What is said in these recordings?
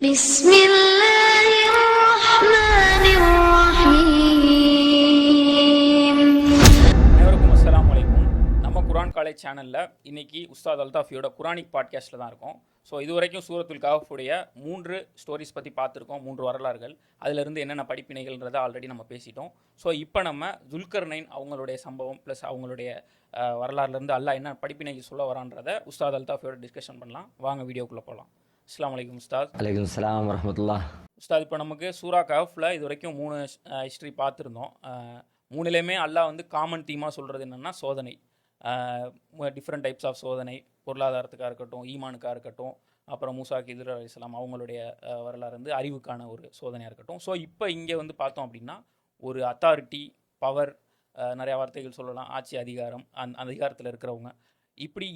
بسم الله الرحمن الرحيم. அனைவருக்கும் அஸ்ஸலாமு அலைக்கும். நம்ம குரான் காலேஜ் சேனலில் இன்றைக்கி உஸ்தாத் அல்தாஃபியோட குரானிக் பாட்காஸ்ட்டில் தான் இருக்கோம். ஸோ இது வரைக்கும் சூரத்துல் கஹஃபுடைய 3 ஸ்டோரிஸ் பற்றி பார்த்துருக்கோம், 3 வரலாறுகள். அதிலிருந்து என்னென்ன படிப்பினைகள்ன்றதை ஆல்ரெடி நம்ம பேசிட்டோம். ஸோ இப்போ நம்ம துல்கர்னைன் அவங்களுடைய சம்பவம் ப்ளஸ் அவங்களுடைய வரலாறுலேருந்து அல்லாஹ் என்ன படிப்பினைகள் சொல்ல வரான்றதை உஸ்தாத் அல்தாஃபியோட டிஸ்கஷன் பண்ணலாம். வாங்க வீடியோக்குள்ளே போகலாம். அஸ்ஸலாமு அலைக்கும் உஸ்தாத். அலைக்கும் ஸலாம் வரஹ்மத்துல்லாஹ். உஸ்தாத், இப்போ நமக்கு சூரா கஹஃபில் இது வரைக்கும் 3 ஹிஸ்ட்ரி பார்த்துருந்தோம். 3லேயுமே அல்லாஹ் வந்து காமன் தீமாக சொல்கிறது என்னென்னா சோதனை, டிஃப்ரெண்ட் டைப்ஸ் ஆஃப் சோதனை, பொருளாதாரத்துக்காக இருக்கட்டும், ஈமானுக்காக இருக்கட்டும், அப்புறம் மூசா கிதிர் அலைஹிஸ்ஸலாம் அவங்களுடைய வரலாறு வந்து அறிவுக்கான ஒரு சோதனையாக இருக்கட்டும். ஸோ இப்போ இங்கே வந்து பார்த்தோம் அப்படின்னா ஒரு அத்தாரிட்டி, பவர், நிறையா வார்த்தைகள் சொல்லலாம், ஆட்சி அதிகாரம், அந்த அதிகாரத்தில் இருக்கிறவங்க, இப்படி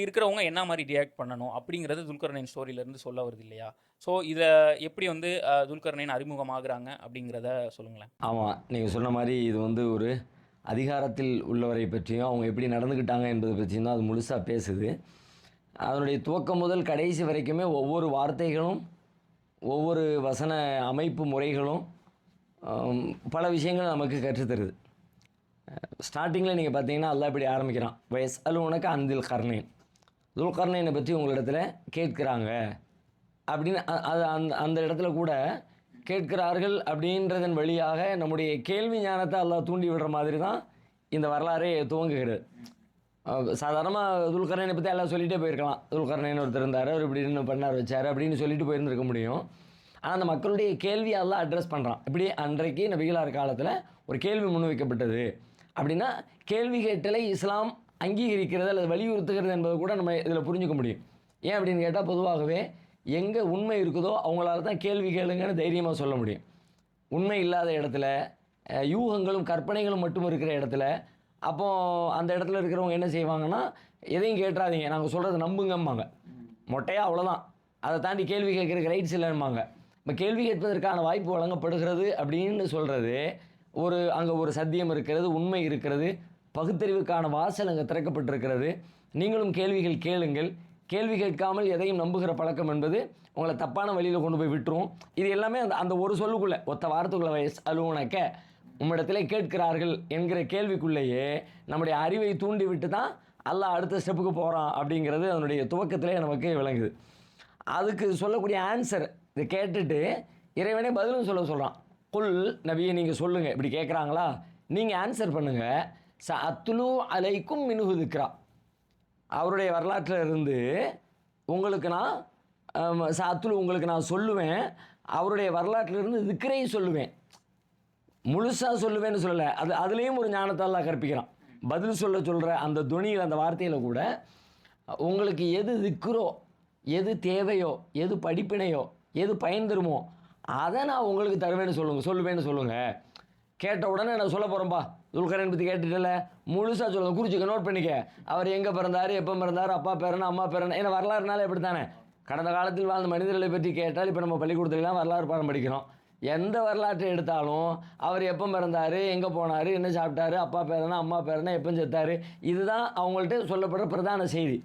இருக்கிறவங்க என்ன மாதிரி ரியாக்ட் பண்ணணும் அப்படிங்கிறது துல்கர்னைன் ஸ்டோரியிலேருந்து சொல்ல வருது இல்லையா? ஸோ இதை எப்படி வந்து துல்கர்னைன் அறிமுகமாகறாங்க அப்படிங்கிறத சொல்லுங்களேன். ஆமாம், நீங்கள் சொன்ன மாதிரி இது வந்து ஒரு அதிகாரத்தில் உள்ளவரை பற்றியும் அவங்க எப்படி நடந்துக்கிட்டாங்க என்பதை பற்றியும் தான் அது முழுசாக பேசுது. அதனுடைய துவக்கம் முதல் கடைசி வரைக்குமே ஒவ்வொரு வார்த்தைகளும், ஒவ்வொரு வசன அமைப்பு முறைகளும் பல விஷயங்கள் நமக்கு கற்றுத்தருது. ஸ்டார்டிங்கில் நீங்கள் பார்த்தீங்கன்னா அல்லாஹ் இப்படி ஆரம்பிக்கிறான், வயஸ் உனக்கு அந்தில் கர்ணைன், துல்கர்னைனை பற்றி உங்களிடத்தில் கேட்குறாங்க அப்படின்னு. அது அந்த இடத்துல கூட கேட்கிறார்கள் அப்படின்றதன் வழியாக நம்முடைய கேள்வி ஞானத்தை அல்லாஹ் தூண்டி விடுற மாதிரி தான் இந்த வரலாறே துவங்குகிறது. சாதாரணமாக துல்கர்னைனை பற்றி எல்லாம் சொல்லிகிட்டே போயிருக்கலாம். துல்கர்னைன் ஒருத்தர் இருந்தார், அவர் இப்படி இன்னும் பண்ணார் வச்சார் அப்படின்னு சொல்லிட்டு போயிருந்துருக்க முடியும். ஆனால் அந்த மக்களுடைய கேள்வி எல்லாம் அட்ரஸ் பண்ணுறான். இப்படி அன்றைக்கு நபிகளார் காலத்தில் ஒரு கேள்வி முன்வைக்கப்பட்டது அப்படின்னா கேள்வி கேட்டலை இஸ்லாம் அங்கீகரிக்கிறது அல்லது வலியுறுத்துகிறது என்பதை கூட நம்ம இதில் புரிஞ்சுக்க முடியும். ஏன் அப்படின்னு கேட்டால் பொதுவாகவே எங்கே உண்மை இருக்குதோ அவங்களால தான் கேள்வி கேளுங்கன்னு தைரியமாக சொல்ல முடியும். உண்மை இல்லாத இடத்துல, யூகங்களும் கற்பனைகளும் மட்டும் இருக்கிற இடத்துல, அப்போ அந்த இடத்துல இருக்கிறவங்க என்ன செய்வாங்கன்னா, எதையும் கேட்டுறாதீங்க, நாங்கள் சொல்கிறத நம்புங்கம்பாங்க. மொட்டையாக அவ்வளோதான், அதை தாண்டி கேள்வி கேட்குறதுக்கு ரைட்ஸ் இல்லைம்பாங்க. இப்போ கேள்வி கேட்பதற்கான வாய்ப்பு வழங்கப்படுகிறது அப்படின்னு சொல்கிறது அங்கே ஒரு சத்தியம் இருக்கிறது, உண்மை இருக்கிறது, பகுத்தறிவுக்கான வாசல் அங்கே திறக்கப்பட்டிருக்கிறது. நீங்களும் கேள்விகள் கேளுங்கள், கேள்வி கேட்காமல் எதையும் நம்புகிற பழக்கம் என்பது உங்களை தப்பான வழியில் கொண்டு போய் விட்டுரும். இது எல்லாமே அந்த ஒரு சொல்லுக்குள்ளே, ஒத்த வார்த்தைக்குள்ளே வயசு அலுவனக்க உம்மிடத்திலே கேட்கிறார்கள் என்கிற கேள்விக்குள்ளேயே நம்முடைய அறிவை தூண்டி விட்டு தான் அல்லாஹ் அடுத்த ஸ்டெப்புக்கு போகிறான் அப்படிங்கிறது அதனுடைய துவக்கத்திலே நமக்கு விளங்குது. அதுக்கு சொல்லக்கூடிய ஆன்சர் இதை கேட்டுட்டு இறைவனே பதிலும் சொல்கிறான். குல் நபியை நீங்கள் சொல்லுங்கள், இப்படி கேட்குறாங்களா, நீங்கள் ஆன்சர் பண்ணுங்கள். அத்துலு அலைக்கும் மினுகு திக்ரா, அவருடைய வரலாற்றில் இருந்து உங்களுக்கு நான் உங்களுக்கு நான் சொல்லுவேன், அவருடைய வரலாற்றிலிருந்து திக்ரை சொல்லுவேன். முழுசாக சொல்லுவேன்னு சொல்லலை, அதுலேயும் ஒரு ஞானத்தை அல்லாஹ் கற்பிக்கிறான். பதில் சொல்கிற அந்த துணியில், அந்த வார்த்தையில் கூட உங்களுக்கு எது திக்ரோ, எது தேவையோ, எது படிப்பினையோ, எது பயன் தருமோ அதை நான் உங்களுக்கு தருவேன்னு சொல்லுவேன்னு சொல்லுங்கள். கேட்ட உடனே நான் சொல்ல போகிறேன்ப்பா, துல்கர்னைன் பற்றி கேட்டுட்டல, முழுசாக சொல்லுங்கள், குறிச்சிக்க, நோட் பண்ணிக்க. அவர் எங்கே பிறந்தார், எப்போ பிறந்தார், அப்பா பேரனா அம்மா பேரனா, ஏன்னா வரலாறுனால எப்படி தானே, கடந்த காலத்தில் வாழ்ந்த மனிதர்களை பற்றி கேட்டால் இப்போ நம்ம பள்ளிக்கூடத்துலாம் வரலாறு பாடம் படிக்கிறோம். எந்த வரலாற்றை எடுத்தாலும் அவர் எப்போ பிறந்தார், எங்கே போனார், என்ன சாப்பிட்டாரு, அப்பா பேரனா அம்மா பேரனா, எப்போ செத்தார், இதுதான் அவங்கள்ட்ட சொல்லப்படுற பிரதான செய்தி.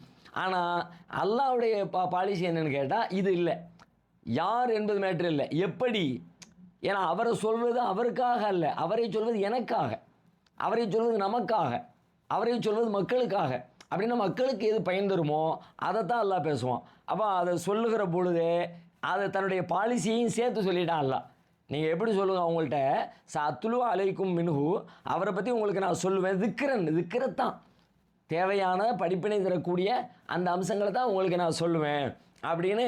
ஆனால் அல்லாஹ்வுடைய பாலிசி என்னென்னு கேட்டால் இது இல்லை. யார் என்பது மேட்ரு இல்லை, எப்படி. ஏன்னா அவரை சொல்வது அவருக்காக அல்ல, அவரை சொல்வது எனக்காக, அவரை சொல்வது நமக்காக, அவரை சொல்வது மக்களுக்காக. அப்படின்னா மக்களுக்கு எது பயன் தருமோ அதைத்தான் அல்லாஹ் பேசுவான். அப்போ அதை சொல்லுகிற பொழுதே அதை தன்னுடைய பாலிசியையும் சேர்த்து சொல்லிட்டான் அல்லாஹ். நீங்கள் எப்படி சொல்லுங்கள் அவங்கள்ட்ட, அத்துலு அலைக்கும் மின்ஹு, அவரை பற்றி உங்களுக்கு நான் சொல்லுவேன், திக்கிறத்தான், தேவையான படிப்பினை தரக்கூடிய அந்த அம்சங்களை தான் உங்களுக்கு நான் சொல்லுவேன் அப்படின்னு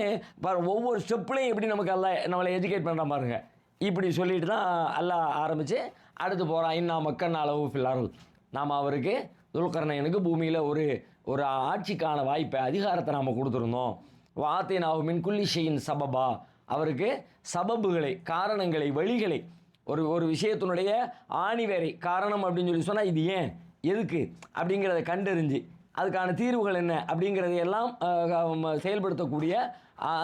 ஒவ்வொரு ஸ்டெப்லையும் எப்படி நமக்கு நம்மளை எஜுகேட் பண்ணுறான் பாருங்கள். இப்படி சொல்லிட்டு தான் அல்லாஹ் ஆரம்பித்து அடுத்து போகிறான். இன்னா மக்கள் அளவு ஃபில்லார்கள், நாம் அவருக்கு துல்கர்னைனுக்கு பூமியில் ஒரு ஆட்சிக்கான வாய்ப்பை, அதிகாரத்தை நாம் கொடுத்துருந்தோம். வாத்தை நாவு மின் குல்லி ஷையின் சபபா, அவருக்கு சபபுகளை, காரணங்களை, வழிகளை, ஒரு விஷயத்தினுடைய ஆணிவேரை காரணம் அப்படின்னு சொல்லி சொன்னால் இது ஏன், எதுக்கு அப்படிங்கிறத கண்டறிஞ்சு அதுக்கான தீர்வுகள் என்ன அப்படிங்கிறதையெல்லாம் செயல்படுத்தக்கூடிய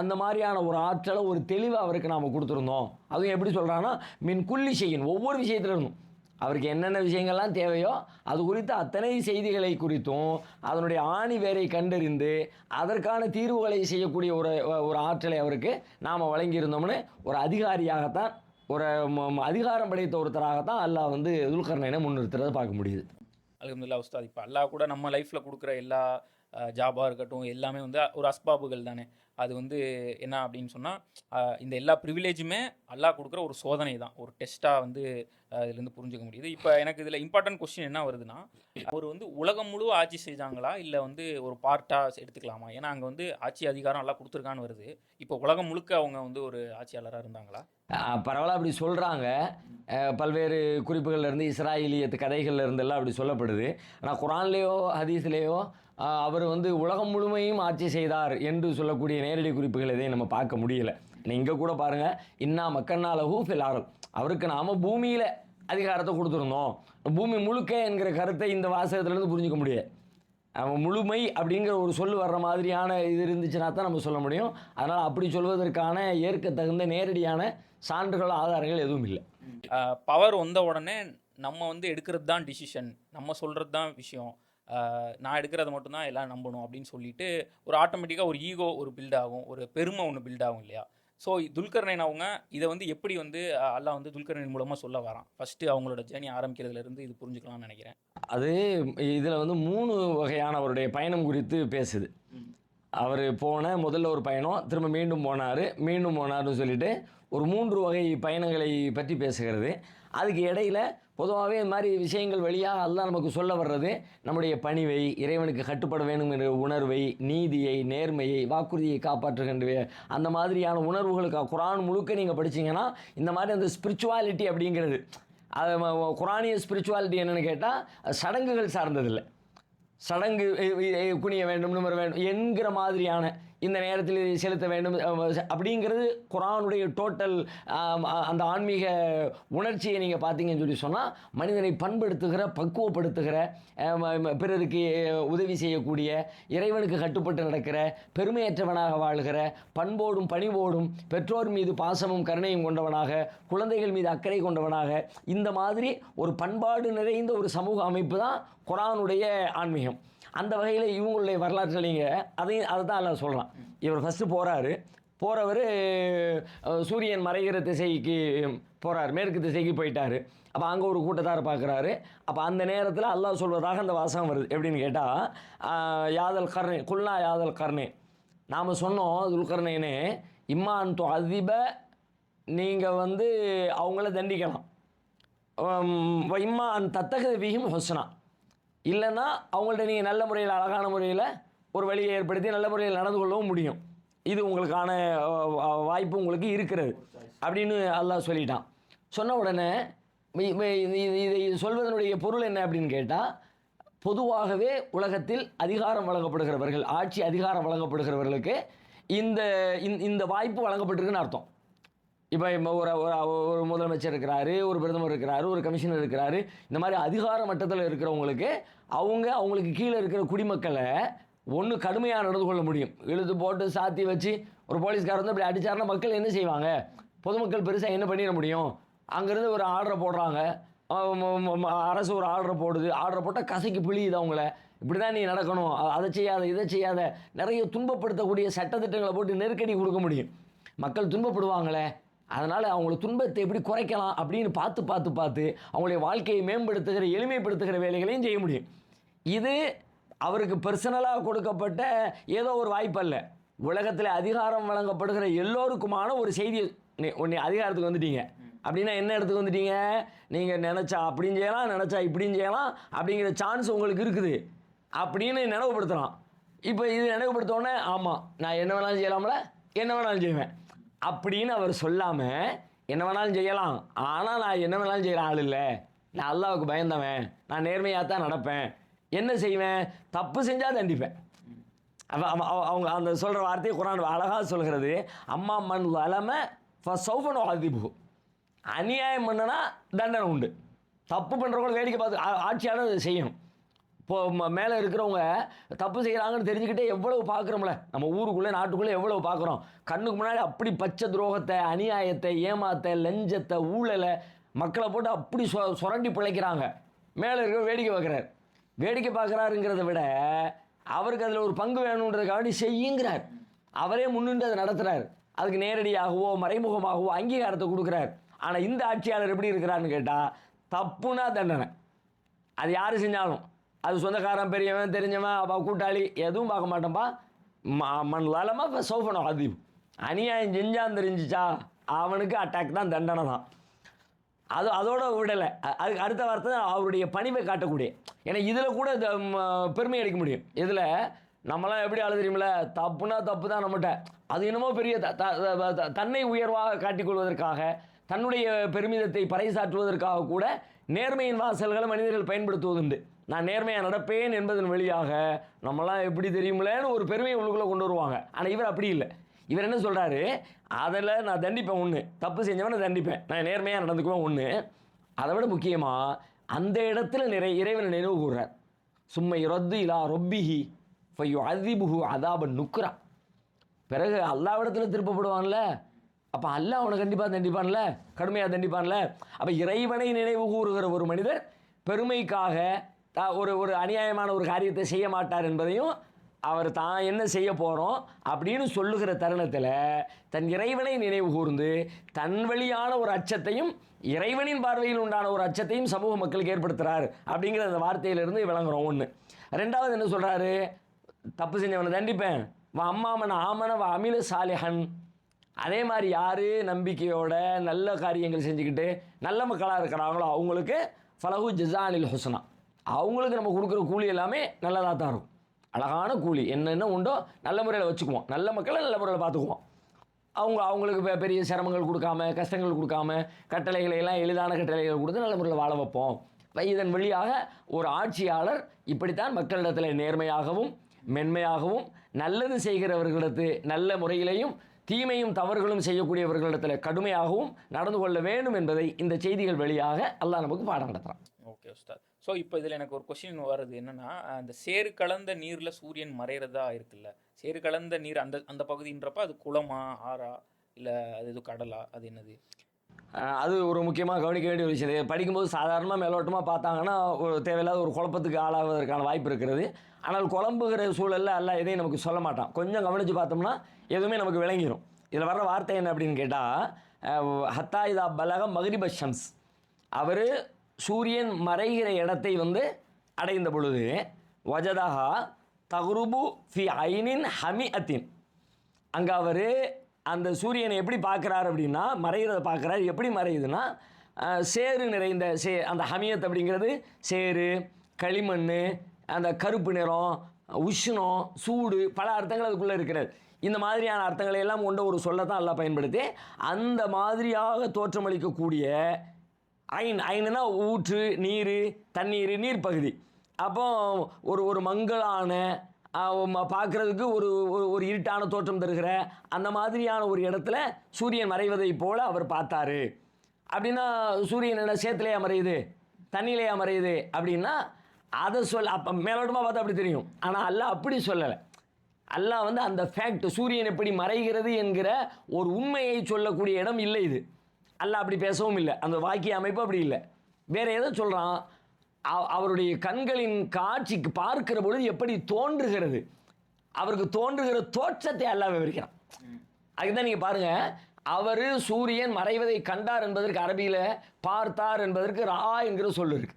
அந்த மாதிரியான ஒரு ஆற்றலை, ஒரு தெளிவை அவருக்கு நாம் கொடுத்துருந்தோம். அதுவும் எப்படி சொல்கிறான்னா, மின் குல்லி ஷையின், ஒவ்வொரு விஷயத்துல இருந்தும் அவருக்கு என்னென்ன விஷயங்கள்லாம் தேவையோ அது குறித்த அத்தனை செய்திகளை குறித்தும் அதனுடைய ஆணி வேரை கண்டறிந்து அதற்கான தீர்வுகளை செய்யக்கூடிய ஒரு ஆற்றலை அவருக்கு நாம் வழங்கியிருந்தோம்னு ஒரு அதிகாரியாகத்தான், ஒரு அதிகாரம் படைத்த ஒருத்தராகத்தான் அல்லாஹ் வந்து துல்கர்னைனை முன்னிறுத்துறதை பார்க்க முடியுது. அல்ஹம்துலில்லாஹ் உஸ்தாத். இப்போ அல்லாஹ் கூட நம்ம லைஃப்பில் கொடுக்குற எல்லா ஜாபாக இருக்கட்டும் எல்லாமே வந்து ஒரு அஸ்பாபுகள் தானே. அது வந்து என்ன அப்படின்னு சொன்னால், இந்த எல்லா ப்ரிவிலேஜுமே அல்லாஹ் கொடுக்குற ஒரு சோதனை தான், ஒரு டெஸ்ட்டாக வந்து இதுலேருந்து புரிஞ்சுக்க முடியுது. இப்போ எனக்கு இதில் இம்பார்ட்டன்ட் கொஸ்டின் என்ன வருதுன்னா, அவர் வந்து உலகம் முழுவதும் ஆட்சி செஞ்சாங்களா இல்லை வந்து ஒரு பார்ட்டாக எடுத்துக்கலாமா? ஏன்னா அங்கே வந்து ஆட்சி அதிகாரம் எல்லாம் கொடுத்துருக்கான்னு வருது. இப்போ உலகம் முழுக்க அவங்க வந்து ஒரு ஆட்சியாளராக இருந்தாங்களா? பரவாயில்ல, அப்படி சொல்கிறாங்க. பல்வேறு குறிப்புகள்ல இருந்து இஸ்ராயலியத்து கதைகள்ல இருந்தெல்லாம் அப்படி சொல்லப்படுது. ஆனால் குரான்லேயோ ஹதீஸ்லேயோ அவர் வந்து உலகம் முழுமையும் ஆட்சி செய்தார் என்று சொல்லக்கூடிய நேரடி குறிப்புகள் எதையும் நம்ம பார்க்க முடியலை. இங்கே கூட பாருங்கள், இன்னா மக்கன்னா லஹு ஃபில் அர்த், அவருக்கு நாம் பூமியில் அதிகாரத்தை கொடுத்துருந்தோம். பூமி முழுக்க என்கிற கருத்தை இந்த வாசகத்துலேருந்து புரிஞ்சிக்க முடியாது. முழுமை அப்படிங்கிற ஒரு சொல் வர்ற மாதிரியான இது இருந்துச்சுன்னா தான் நம்ம சொல்ல முடியும். அதனால் அப்படி சொல்வதற்கான ஏற்க தகுந்த நேரடியான சான்றுகள் ஆதாரங்கள் எதுவும் இல்லை. பவர் வந்த உடனே நம்ம வந்து எடுக்கிறது தான் டிசிஷன், நம்ம சொல்கிறது தான் விஷயம், நான் எடுக்கிறத மட்டும்தான் எல்லாம் நம்பணும் அப்படின்னு சொல்லிட்டு ஒரு ஆட்டோமேட்டிக்காக ஒரு ஈகோ ஒரு பில்ட் ஆகும், ஒரு பெருமை ஒன்று பில்ட் ஆகும் இல்லையா? ஸோ துல்கர்னைன் அவங்க இதை வந்து எப்படி வந்து அல்லாஹ் வந்து துல்கர்னைன் மூலமாக சொல்ல வரான், ஃபஸ்ட்டு அவங்களோட ஜேர்னி ஆரம்பிக்கிறதுலேருந்து இது புரிஞ்சுக்கலாம்னு நினைக்கிறேன். அது இதில் வந்து 3 வகையான அவருடைய பயணம் குறித்து பேசுது. அவர் போன முதல்ல ஒரு பயணம், திரும்ப மீண்டும் போனார்னு சொல்லிட்டு ஒரு 3 வகை பயணங்களை பற்றி பேசுகிறது. அதுக்கு இடையில் பொதுவாகவே இந்த மாதிரி விஷயங்கள் வழியாக அல்லாஹ் நமக்கு சொல்ல வர்றது நம்முடைய பணிவை, இறைவனுக்கு கட்டுப்பட வேண்டும் என்ற உணர்வை, நீதியை, நேர்மையை, வாக்குறுதியை காப்பாற்றுகின்ற அந்த மாதிரியான உணர்வுகளுக்கு குரான் முழுக்க நீங்கள் படிச்சிங்கன்னா இந்த மாதிரி அந்த ஸ்பிரிச்சுவாலிட்டி அப்படிங்கிறது, அது குரானிய ஸ்பிரிச்சுவாலிட்டி என்னென்னு கேட்டால் சடங்குகள் சார்ந்ததில்லை. சடங்கு குனிய வேண்டும், நிமிர வேண்டும் என்கிற மாதிரியான, இந்த நேரத்தில் இதை செலுத்த வேண்டும் அப்படிங்கிறது குரானுடைய டோட்டல் அந்த ஆன்மீக உணர்ச்சியை நீங்கள் பார்த்தீங்கன்னு சொல்லி சொன்னால், மனிதனை பண்படுத்துகிற, பக்குவப்படுத்துகிற, பிறருக்கு உதவி செய்யக்கூடிய, இறைவனுக்கு கட்டுப்பட்டு நடக்கிற, பெருமையற்றவனாக வாழ்கிற, பண்போடும் பணிவோடும், பெற்றோர் மீது பாசமும் கருணையும் கொண்டவனாக, குழந்தைகள் மீது அக்கறை கொண்டவனாக, இந்த மாதிரி ஒரு பண்பாடு நிறைந்த ஒரு சமூக அமைப்பு தான் குரானுடைய ஆன்மீகம். அந்த வகையில் இவங்களுடைய வரலாற்றில் நீங்கள் அதை தான் எல்லாம் சொல்லலாம். இவர் ஃபஸ்ட்டு போகிறவர் சூரியன் மறைகிற திசைக்கு போகிறார், மேற்கு திசைக்கு போயிட்டார். அப்போ அங்கே ஒரு கூட்டத்தார் பார்க்குறாரு. அப்போ அந்த நேரத்தில் அல்லாஹ் சொல்வதாக அந்த வாசகம் வருது. எப்படின்னு கேட்டால், யாதல் கர்ணே குல்னா யாதல் கர்ணே, நாம் சொன்னோம் துல்கர்னைனே இம்மான் து அதிப, நீங்கள் வந்து அவங்கள தண்டிக்கலாம், இம்மா அன் தத்தக விஹிம் ஹொஸ்னா, இல்லைன்னா அவங்கள்ட்ட நீங்கள் நல்ல முறையில் அழகான முறையில் ஒரு வழியை ஏற்படுத்தி நல்ல முறையில் நடந்து கொள்ளவும் முடியும். இது உங்களுக்கான வாய்ப்பு உங்களுக்கு இருக்கிறது அப்படின்னு அல்லாஹ் சொல்லிட்டான். சொன்ன உடனே இதை சொல்வதனுடைய பொருள் என்ன அப்படின்னு கேட்டால், பொதுவாகவே உலகத்தில் அதிகாரம் வழங்கப்படுகிறவர்கள், ஆட்சி அதிகாரம் வழங்கப்படுகிறவர்களுக்கு இந்த வாய்ப்பு வழங்கப்பட்டிருக்குன்னு அர்த்தம். இப்போ ஒரு முதலமைச்சர் இருக்கிறாரு, ஒரு பிரதமர் இருக்கிறாரு, ஒரு கமிஷனர் இருக்கிறாரு, இந்த மாதிரி அதிகார மட்டத்தில் இருக்கிறவங்களுக்கு அவங்களுக்கு கீழே இருக்கிற குடிமக்களை ஒன்று கடுமையாக நடந்து கொள்ள முடியும். இழுத்து போட்டு சாத்தி வச்சு ஒரு போலீஸ்காரர் வந்து அப்படி அடித்தாருன்னா மக்கள் என்ன செய்வாங்க? பொதுமக்கள் பெருசாக என்ன பண்ணிட முடியும்? அங்கேருந்து ஒரு ஆர்டரை போடுறாங்க, அரசு ஒரு ஆர்டரை போடுது, ஆர்டரை போட்டால் கசைக்கு பிழியுது அவங்கள, இப்படி தான் நீ நடக்கணும், அதை செய்யாத இதை செய்யாத, நிறைய துன்பப்படுத்தக்கூடிய சட்டத்திட்டங்களை போட்டு நெருக்கடி கொடுக்க முடியும். மக்கள் துன்பப்படுவாங்களே, அதனால் அவங்கள துன்பத்தை எப்படி குறைக்கலாம் அப்படின்னு பார்த்து அவங்களுடைய வாழ்க்கையை மேம்படுத்துகிற, எளிமைப்படுத்துகிற வேலைகளையும் செய்ய முடியும். இது அவருக்கு பர்சனலாக கொடுக்கப்பட்ட ஏதோ ஒரு வாய்ப்பு அல்ல, உலகத்தில் அதிகாரம் வழங்கப்படுகிற எல்லோருக்குமான ஒரு செய்தி. ஒன்று அதிகாரத்துக்கு வந்துட்டீங்க அப்படின்னா என்ன இடத்துக்கு வந்துட்டீங்க? நீங்கள் நினச்சா அப்படின்னு செய்யலாம், நினச்சா இப்படின்னு செய்யலாம், அப்படிங்கிற சான்ஸ் உங்களுக்கு இருக்குது அப்படின்னு நினைவுபடுத்தலாம். இப்போ இது நினைவுபடுத்தோடனே ஆமாம் நான் என்ன வேணாலும் செய்யலாம்ல, என்ன வேணாலும் செய்வேன் அப்படின்னு அவர் சொல்லாமல், என்ன வேணாலும் செய்யலாம் ஆனால் நான் என்ன வேணாலும் செய்கிற ஆள் இல்லை, நான் அல்லாஹ்வுக்கு பயந்தவன், நான் நேர்மையாக தான் நடப்பேன், என்ன செய்வேன்? தப்பு செஞ்சால் தண்டிப்பேன். அவங்க அந்த சொல்கிற வார்த்தையை குர்ஆன் அழகாக சொல்கிறது. அம்மா மண் வளம ஃபசௌஃப நுஅதிபுஹு, அநியாயம் பண்ணுனா தண்டனை உண்டு. தப்பு பண்ணுறவங்க வேடிக்கை பார்த்து ஆட்சியாளர் அதை செய்யணும். இப்போது மேலே இருக்கிறவங்க தப்பு செய்கிறாங்கன்னு தெரிஞ்சுக்கிட்டே எவ்வளவு பார்க்குறோம்ல, நம்ம ஊருக்குள்ளே நாட்டுக்குள்ளே எவ்வளவு பார்க்குறோம். கண்ணுக்கு முன்னாடி அப்படி பச்சை துரோகத்தை, அநியாயத்தை, ஏமாத்தை, லஞ்சத்தை, ஊழலை மக்களை போட்டு அப்படி சுரண்டி பிழைக்கிறாங்க. மேலே இருக்க வேடிக்கை பார்க்குறார். வேடிக்கை பார்க்குறாருங்கிறத விட அவருக்கு அதில் ஒரு பங்கு வேணுன்றதுக்காக செய்யுங்கிறார். அவரே முன்னின்று அதை நடத்துகிறார். அதுக்கு நேரடியாகவோ மறைமுகமாகவோ அங்கீகாரத்தை கொடுக்குறார். ஆனால் இந்த ஆட்சியாளர் எப்படி இருக்கிறாருன்னு கேட்டால் தப்புனா தண்டனை. அது யார் செஞ்சாலும், அது சொந்தக்காரன், பெரியவன், தெரிஞ்சவன், அப்பா கூட்டாளி எதுவும் பார்க்க மாட்டோம்ப்பா. மண் லலமாக இப்போ சோஃபனம் அதிவு அநியாயம் செஞ்சான்னு தெரிஞ்சிச்சா அவனுக்கு அட்டாக் தான், தண்டனை தான். அதோட விடலை. அதுக்கு அடுத்த வார்த்தை அவருடைய பணிவை காட்டக்கூடிய. ஏன்னா இதில் கூட பெருமை அடிக்க முடியும். இதில் நம்மளாம் எப்படி ஆளு தெரியுமில்ல, தப்புனா தப்பு தான் நம்மகிட்ட. அது என்னமோ பெரிய தன்னை உயர்வாக காட்டிக்கொள்வதற்காக, தன்னுடைய பெருமிதத்தை பறைசாற்றுவதற்காக கூட நேர்மையின் வாசல்களை மனிதர்கள் பயன்படுத்துவதுண்டு. நான் நேர்மையாக நடப்பேன் என்பதன் வழியாக நம்மளாம் எப்படி தெரியுமில்லன்னு ஒரு பெருமையை உள்ளுக்குள்ளே கொண்டு வருவாங்க. ஆனால் இவர் அப்படி இல்லை. இவர் என்ன சொல்கிறாரு, அதில் நான் தண்டிப்பேன் ஒன்று, தப்பு செஞ்சவன் நான் தண்டிப்பேன், நான் நேர்மையாக நடந்துக்குவேன் ஒன்று. அதை விட முக்கியமாக அந்த இடத்துல இறைவனை நினைவு கூறுறார். சும்மை ரொத்து இலா ரொப்பிஹி ஃபையு அதிபுஹு அதாபன் நுக்குறா. பிறகு அல்லாவிடத்தில் திருப்பப்படுவான்ல, அப்போ அல்லாஹ் அவனை கண்டிப்பாக தண்டிப்பான்ல, கடுமையாக தண்டிப்பான்ல. அப்போ இறைவனை நினைவு கூறுகிற ஒரு மனிதர் பெருமைக்காக ஒரு அநியாயமான ஒரு காரியத்தை செய்ய மாட்டார் என்பதையும், அவர் தான் என்ன செய்ய போகிறோம் அப்படின்னு சொல்லுகிற தருணத்தில் தன் இறைவனை நினைவு கூர்ந்து தன் வழியான ஒரு அச்சத்தையும் இறைவனின் பார்வையில் உண்டான ஒரு அச்சத்தையும் சமூக மக்களுக்கு ஏற்படுத்துகிறார் அப்படிங்கிற அந்த வார்த்தையிலிருந்து விளங்குறோம். ஒன்று. ரெண்டாவது என்ன சொல்கிறாரு, தப்பு செஞ்சவனை தண்டிப்பேன், வா அம்மாமன் ஆமன வா அமில சாலிஹன். அதே மாதிரி யார் நம்பிக்கையோட நல்ல காரியங்கள் செஞ்சுக்கிட்டு நல்ல மக்களாக இருக்கிறாங்களோ அவங்களுக்கு ஃபலஹு ஜஸானில் ஹுஸ்னா, அவங்களுக்கு நம்ம கொடுக்குற கூலி எல்லாமே நல்லதாக தான் இருக்கும். அழகான கூலி என்னென்ன உண்டோ நல்ல முறையில் வச்சுக்குவோம், நல்ல மக்களை நல்ல முறையில் பார்த்துக்குவோம். அவங்களுக்கு பெரிய சிரமங்கள் கொடுக்காம, கஷ்டங்கள் கொடுக்காம, கட்டளைகளை எல்லாம் எளிதான கட்டளைகள் கொடுத்து நல்ல முறையில் வாழ வைப்போம். இதன் வழியாக ஒரு ஆட்சியாளர் இப்படித்தான் மக்களிடத்தில் நேர்மையாகவும் மென்மையாகவும் நல்லது செய்கிறவர்களிடத்து நல்ல முறையிலையும் தீமையும் தவறுகளும் செய்யக்கூடியவர்களிடத்தில் கடுமையாகவும் நடந்து கொள்ள வேண்டும் என்பதை இந்த செய்திகள் வழியாக அல்லாஹ் நமக்கு பாடம் நடத்துகிறான். ஓகே உஸ்தாத். ஸோ இப்போ இதில் எனக்கு ஒரு கொஸ்டின் வருது என்னென்னா, அந்த சேறு கலந்த நீரில் சூரியன் மறைகிறதா இருக்குல்ல, சேறு கலந்த நீர் அந்த அந்த பகுதின்றப்ப அது குளமா, ஆறா, இல்லை அது எது கடலா, அது என்னது? அது ஒரு முக்கியமாக கவனிக்க வேண்டிய ஒரு விஷயம். படிக்கும்போது சாதாரணமாக மேலோட்டமாக பார்த்தாங்கன்னா ஒரு தேவையில்லாத ஒரு குழப்பத்துக்கு ஆளாவதற்கான வாய்ப்பு இருக்கிறது. ஆனால் குழம்புகிற சூழலில் எல்லாம் எதையும் நமக்கு சொல்ல மாட்டான். கொஞ்சம் கவனித்து பார்த்தோம்னா எதுவுமே நமக்கு விளங்கிடும். இதில் வர்ற வார்த்தை என்ன அப்படின்னு கேட்டால், ஹத்தா இதா பலக மக்ரிப ஷம்ஸ், அவர் சூரியன் மறைகிற இடத்தை அடைந்த பொழுது வஜதஹா தகுருபு ஃபி ஐனின் ஹமி அத்தின், அங்கே அவர் அந்த சூரியனை எப்படி பார்க்குறாரு அப்படின்னா மறைகிறத பார்க்குறாரு. எப்படி மறையுதுன்னா சேறு நிறைந்த அந்த ஹமியத் அப்படிங்கிறது சேறு, களிமண், அந்த கருப்பு நிறம், உஷ்ணம், சூடு, பல அர்த்தங்கள் அதுக்குள்ளே இருக்கிறது. இந்த மாதிரியான அர்த்தங்களை எல்லாம் கொண்ட ஒரு சொல்லத்தான் எல்லாம் பயன்படுத்தி அந்த மாதிரியாக தோற்றமளிக்கக்கூடிய ஐனுனா ஊற்று, நீர், தண்ணீர், நீர் பகுதி. அப்போ ஒரு மங்களான பார்க்குறதுக்கு ஒரு இருட்டான தோற்றம் தருகிற அந்த மாதிரியான ஒரு இடத்துல சூரியன் மறைவதை போல் அவர் பார்த்தாரு. அப்படின்னா சூரியன் என்ன சேத்துலையா மறையுது, தண்ணியிலையா மறையுது அப்படின்னா அதை அப்போ மேலோட்டமாக பார்த்தா அப்படி தெரியும். ஆனால் அல்லாஹ் அப்படி சொல்லலை. அல்லாஹ் அந்த ஃபேக்ட், சூரியன் எப்படி மறைகிறது என்கிற ஒரு உண்மையை சொல்லக்கூடிய இடம் இல்லை இது. அல்லாஹ் அப்படி பேசவும் இல்லை, அந்த வாக்கிய அமைப்பு அப்படி இல்லை. வேறு எதை சொல்கிறான், அவருடைய கண்களின் காட்சிக்கு பார்க்கிற பொழுது எப்படி தோன்றுகிறது, அவருக்கு தோன்றுகிற தோற்றத்தை அல்லாஹ் விவரிக்கிறான். அதுதான் நீங்கள் பாருங்கள், அவர் சூரியன் மறைவதை கண்டார் என்பதற்கு அரபியில் பார்த்தார் என்பதற்கு ரா என்கிற சொல் இருக்கு.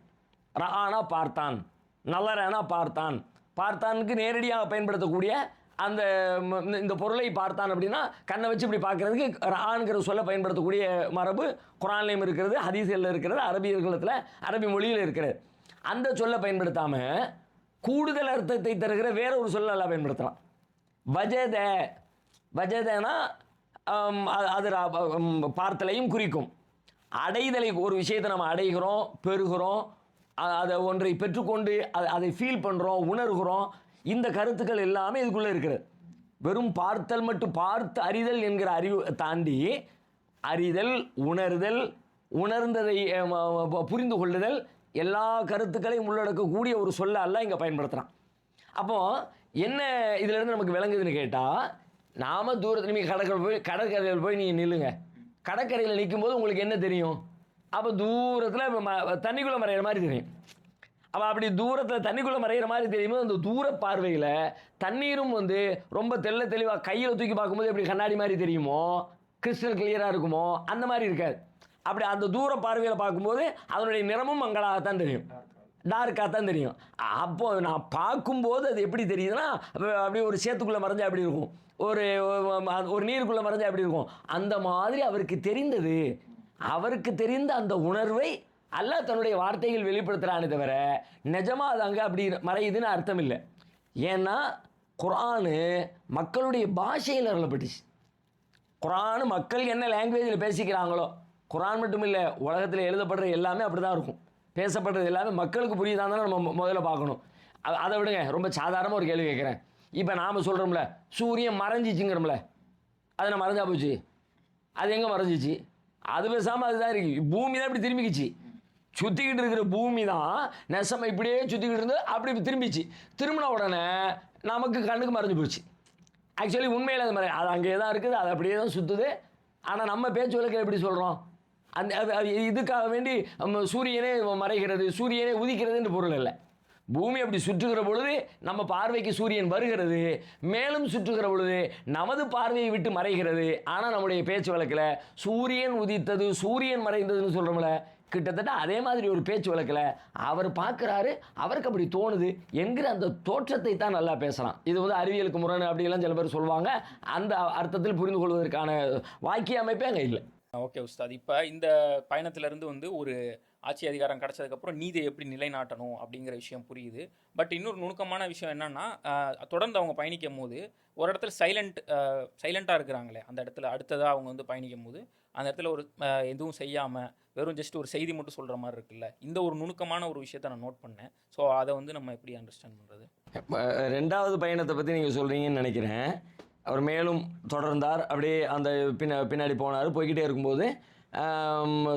ரானா பார்த்தான், நல்லரானா பார்த்தான், பார்த்தானுக்கு நேரடியாக பயன்படுத்தக்கூடிய அந்த இந்த பொருளை பார்த்தான் அப்படின்னா கண்ணை வச்சு இப்படி பார்க்குறதுக்கு ரான்கிற சொல்ல பயன்படுத்தக்கூடிய மரபு குரான்லேயும் இருக்கிறது, ஹதீஸ்களில் இருக்கிறது, அரபியர்களிடத்தில் அரபி மொழியில் இருக்கிறது. அந்த சொல்லை பயன்படுத்தாமல் கூடுதல் அர்த்தத்தை தருகிற வேற ஒரு சொல்ல எல்லாம் பயன்படுத்தலாம். வஜதனா அது பார்த்தலையும் குறிக்கும். அடைதலை, ஒரு விஷயத்தை நம்ம அடைகிறோம், பெறுகிறோம், அதை ஒன்றை பெற்றுக்கொண்டு அதை ஃபீல் பண்ணுறோம், உணர்கிறோம். இந்த கருத்துக்கள் எல்லாமே இதுக்குள்ளே இருக்கிறது. வெறும் பார்த்தல் மட்டும், பார்த்து அறிதல் என்கிற அறிவு தாண்டி அறிதல், உணர்தல், உணர்ந்ததை புரிந்து கொள்ளுதல், எல்லா கருத்துக்களையும் உள்ளடக்கக்கூடிய ஒரு சொல்ல எல்லாம் இங்கே பயன்படுத்துகிறான். அப்போது என்ன இதிலேருந்து நமக்கு விளங்குதுன்னு கேட்டால், நாம் தூரத்தில் நீங்கள் கடற்கரையில் போய் நீங்கள் நில்லுங்க. கடற்கரையில் நிற்கும்போது உங்களுக்கு என்ன தெரியும், அப்போ தூரத்தில் தண்ணிக்குள்ளே மறைகிற மாதிரி தெரியும். அப்போ அப்படி தூரத்தில் தண்ணிக்குள்ளே மறைகிற மாதிரி தெரியும்போது அந்த தூர பார்வையில் தண்ணீரும் வந்து ரொம்ப தெளிவாக கையில் தூக்கி பார்க்கும்போது எப்படி கண்ணாடி மாதிரி தெரியுமோ, கிறிஸ்டல் கிளியராக இருக்குமோ, அந்த மாதிரி இருக்காது. அப்படி அந்த தூர பார்வையில் பார்க்கும்போது அதனுடைய நிறமும் மங்களாகத்தான் தெரியும், டார்க்காக தான் தெரியும். அப்போ நான் பார்க்கும்போது அது எப்படி தெரியுதுன்னா, அப்படியே ஒரு சேத்துக்குள்ளே மறைஞ்சா எப்படி இருக்கும், ஒரு நீருக்குள்ளே மறைஞ்சா எப்படி இருக்கும், அந்த மாதிரி அவருக்கு தெரிந்தது. அவருக்கு தெரிந்த அந்த உணர்வை அல்லாஹ் தன்னுடைய வார்த்தைகள் வெளிப்படுத்துகிறானே தவிர நிஜமாக அது அங்கே அப்படி மறையுதுன்னு அர்த்தம் இல்லை. ஏன்னா குர்ஆனு மக்களுடைய பாஷையில் அருளப்பட்டுச்சு. குர்ஆன் மக்கள் என்ன லாங்குவேஜில் பேசிக்கிறாங்களோ, குர்ஆன் மட்டும் இல்லை, உலகத்தில் எழுதப்படுற எல்லாமே அப்படி தான் இருக்கும். பேசப்படுறது எல்லாமே மக்களுக்கு புரியுதான் தானே நம்ம முதல்ல பார்க்கணும். அதை விடுங்க, ரொம்ப சாதாரணமாக ஒரு கேள்வி கேட்குறேன். இப்போ நாம் சொல்கிறோம்ல சூரியன் மறைஞ்சிச்சுங்கிறோம்ல, அது நான் மறைஞ்சா போச்சு, அது எங்கே மறைஞ்சிச்சு? அது பேசாமல் அதுதான் இருக்குது. பூமி தான் இப்படி திரும்பிக்கிச்சு, சுற்றிக்கிட்டு இருக்கிற பூமி தான் நெசம் இப்படியே சுற்றிக்கிட்டு இருந்து அப்படி திரும்பிச்சு. திரும்பின உடனே நமக்கு கண்ணுக்கு மறைஞ்சு போச்சு. ஆக்சுவலி உண்மையில் அது அங்கேயே தான் இருக்குது, அது அப்படியே தான் சுற்றுது. ஆனால் நம்ம பேச்சு வழக்கில் எப்படி சொல்கிறோம், அது இதுக்காக வேண்டி சூரியனே மறைகிறது, சூரியனே உதிக்கிறதுன்னு பொருள் இல்லை. பூமி அப்படி சுற்றுகிற பொழுது நம்ம பார்வைக்கு சூரியன் வருகிறது, மேலும் சுற்றுகிற பொழுது நமது பார்வையை விட்டு மறைகிறது. ஆனால் நம்முடைய பேச்சு வழக்கில் சூரியன் உதித்தது சூரியன் மறைந்ததுன்னு சொல்கிறோம்ல, கிட்டத்தட்ட அதே மாதிரி ஒரு பேச்சு வழக்கில் அவர் பார்க்குறாரு, அவருக்கு அப்படி தோணுது என்கிற அந்த தோற்றத்தை தான் நல்லா பேசலாம். இது வந்து அறிவியலுக்கு முரண் அப்படிலாம் சில பேர் சொல்லுவாங்க. அந்த அர்த்தத்தில் புரிந்து கொள்வதற்கான வாக்கிய அமைப்பே அங்கே இல்லை. ஓகே உஸ்தாத், இப்போ இந்த பயணத்திலேருந்து வந்து ஒரு ஆட்சி அதிகாரம் கிடச்சதுக்கப்புறம் நீதியை எப்படி நிலைநாட்டணும் அப்படிங்கிற விஷயம் புரியுது. பட் இன்னொரு நுணுக்கமான விஷயம் என்னென்னா, தொடர்ந்து அவங்க பயணிக்கும் போது ஒரு இடத்துல சைலண்ட்டாக இருக்கிறாங்களே, அந்த இடத்துல அடுத்ததாக அவங்க வந்து பயணிக்கும் போது அந்த இடத்துல ஒரு எதுவும் செய்யாமல் வெறும் ஜஸ்ட் ஒரு செய்தி மட்டும் சொல்கிற மாதிரி இருக்குல்ல, இந்த ஒரு நுணுக்கமான ஒரு விஷயத்தை நான் நோட் பண்ணேன். ஸோ அதை வந்து நம்ம எப்படி அண்டர்ஸ்டாண்ட் பண்ணுறது? ரெண்டாவது பயணத்தை பற்றி நீங்கள் சொல்கிறீங்கன்னு நினைக்கிறேன். அவர் மேலும் தொடர்ந்தார், அப்படியே அந்த பின்னாடி போனார். போய்கிட்டே இருக்கும்போது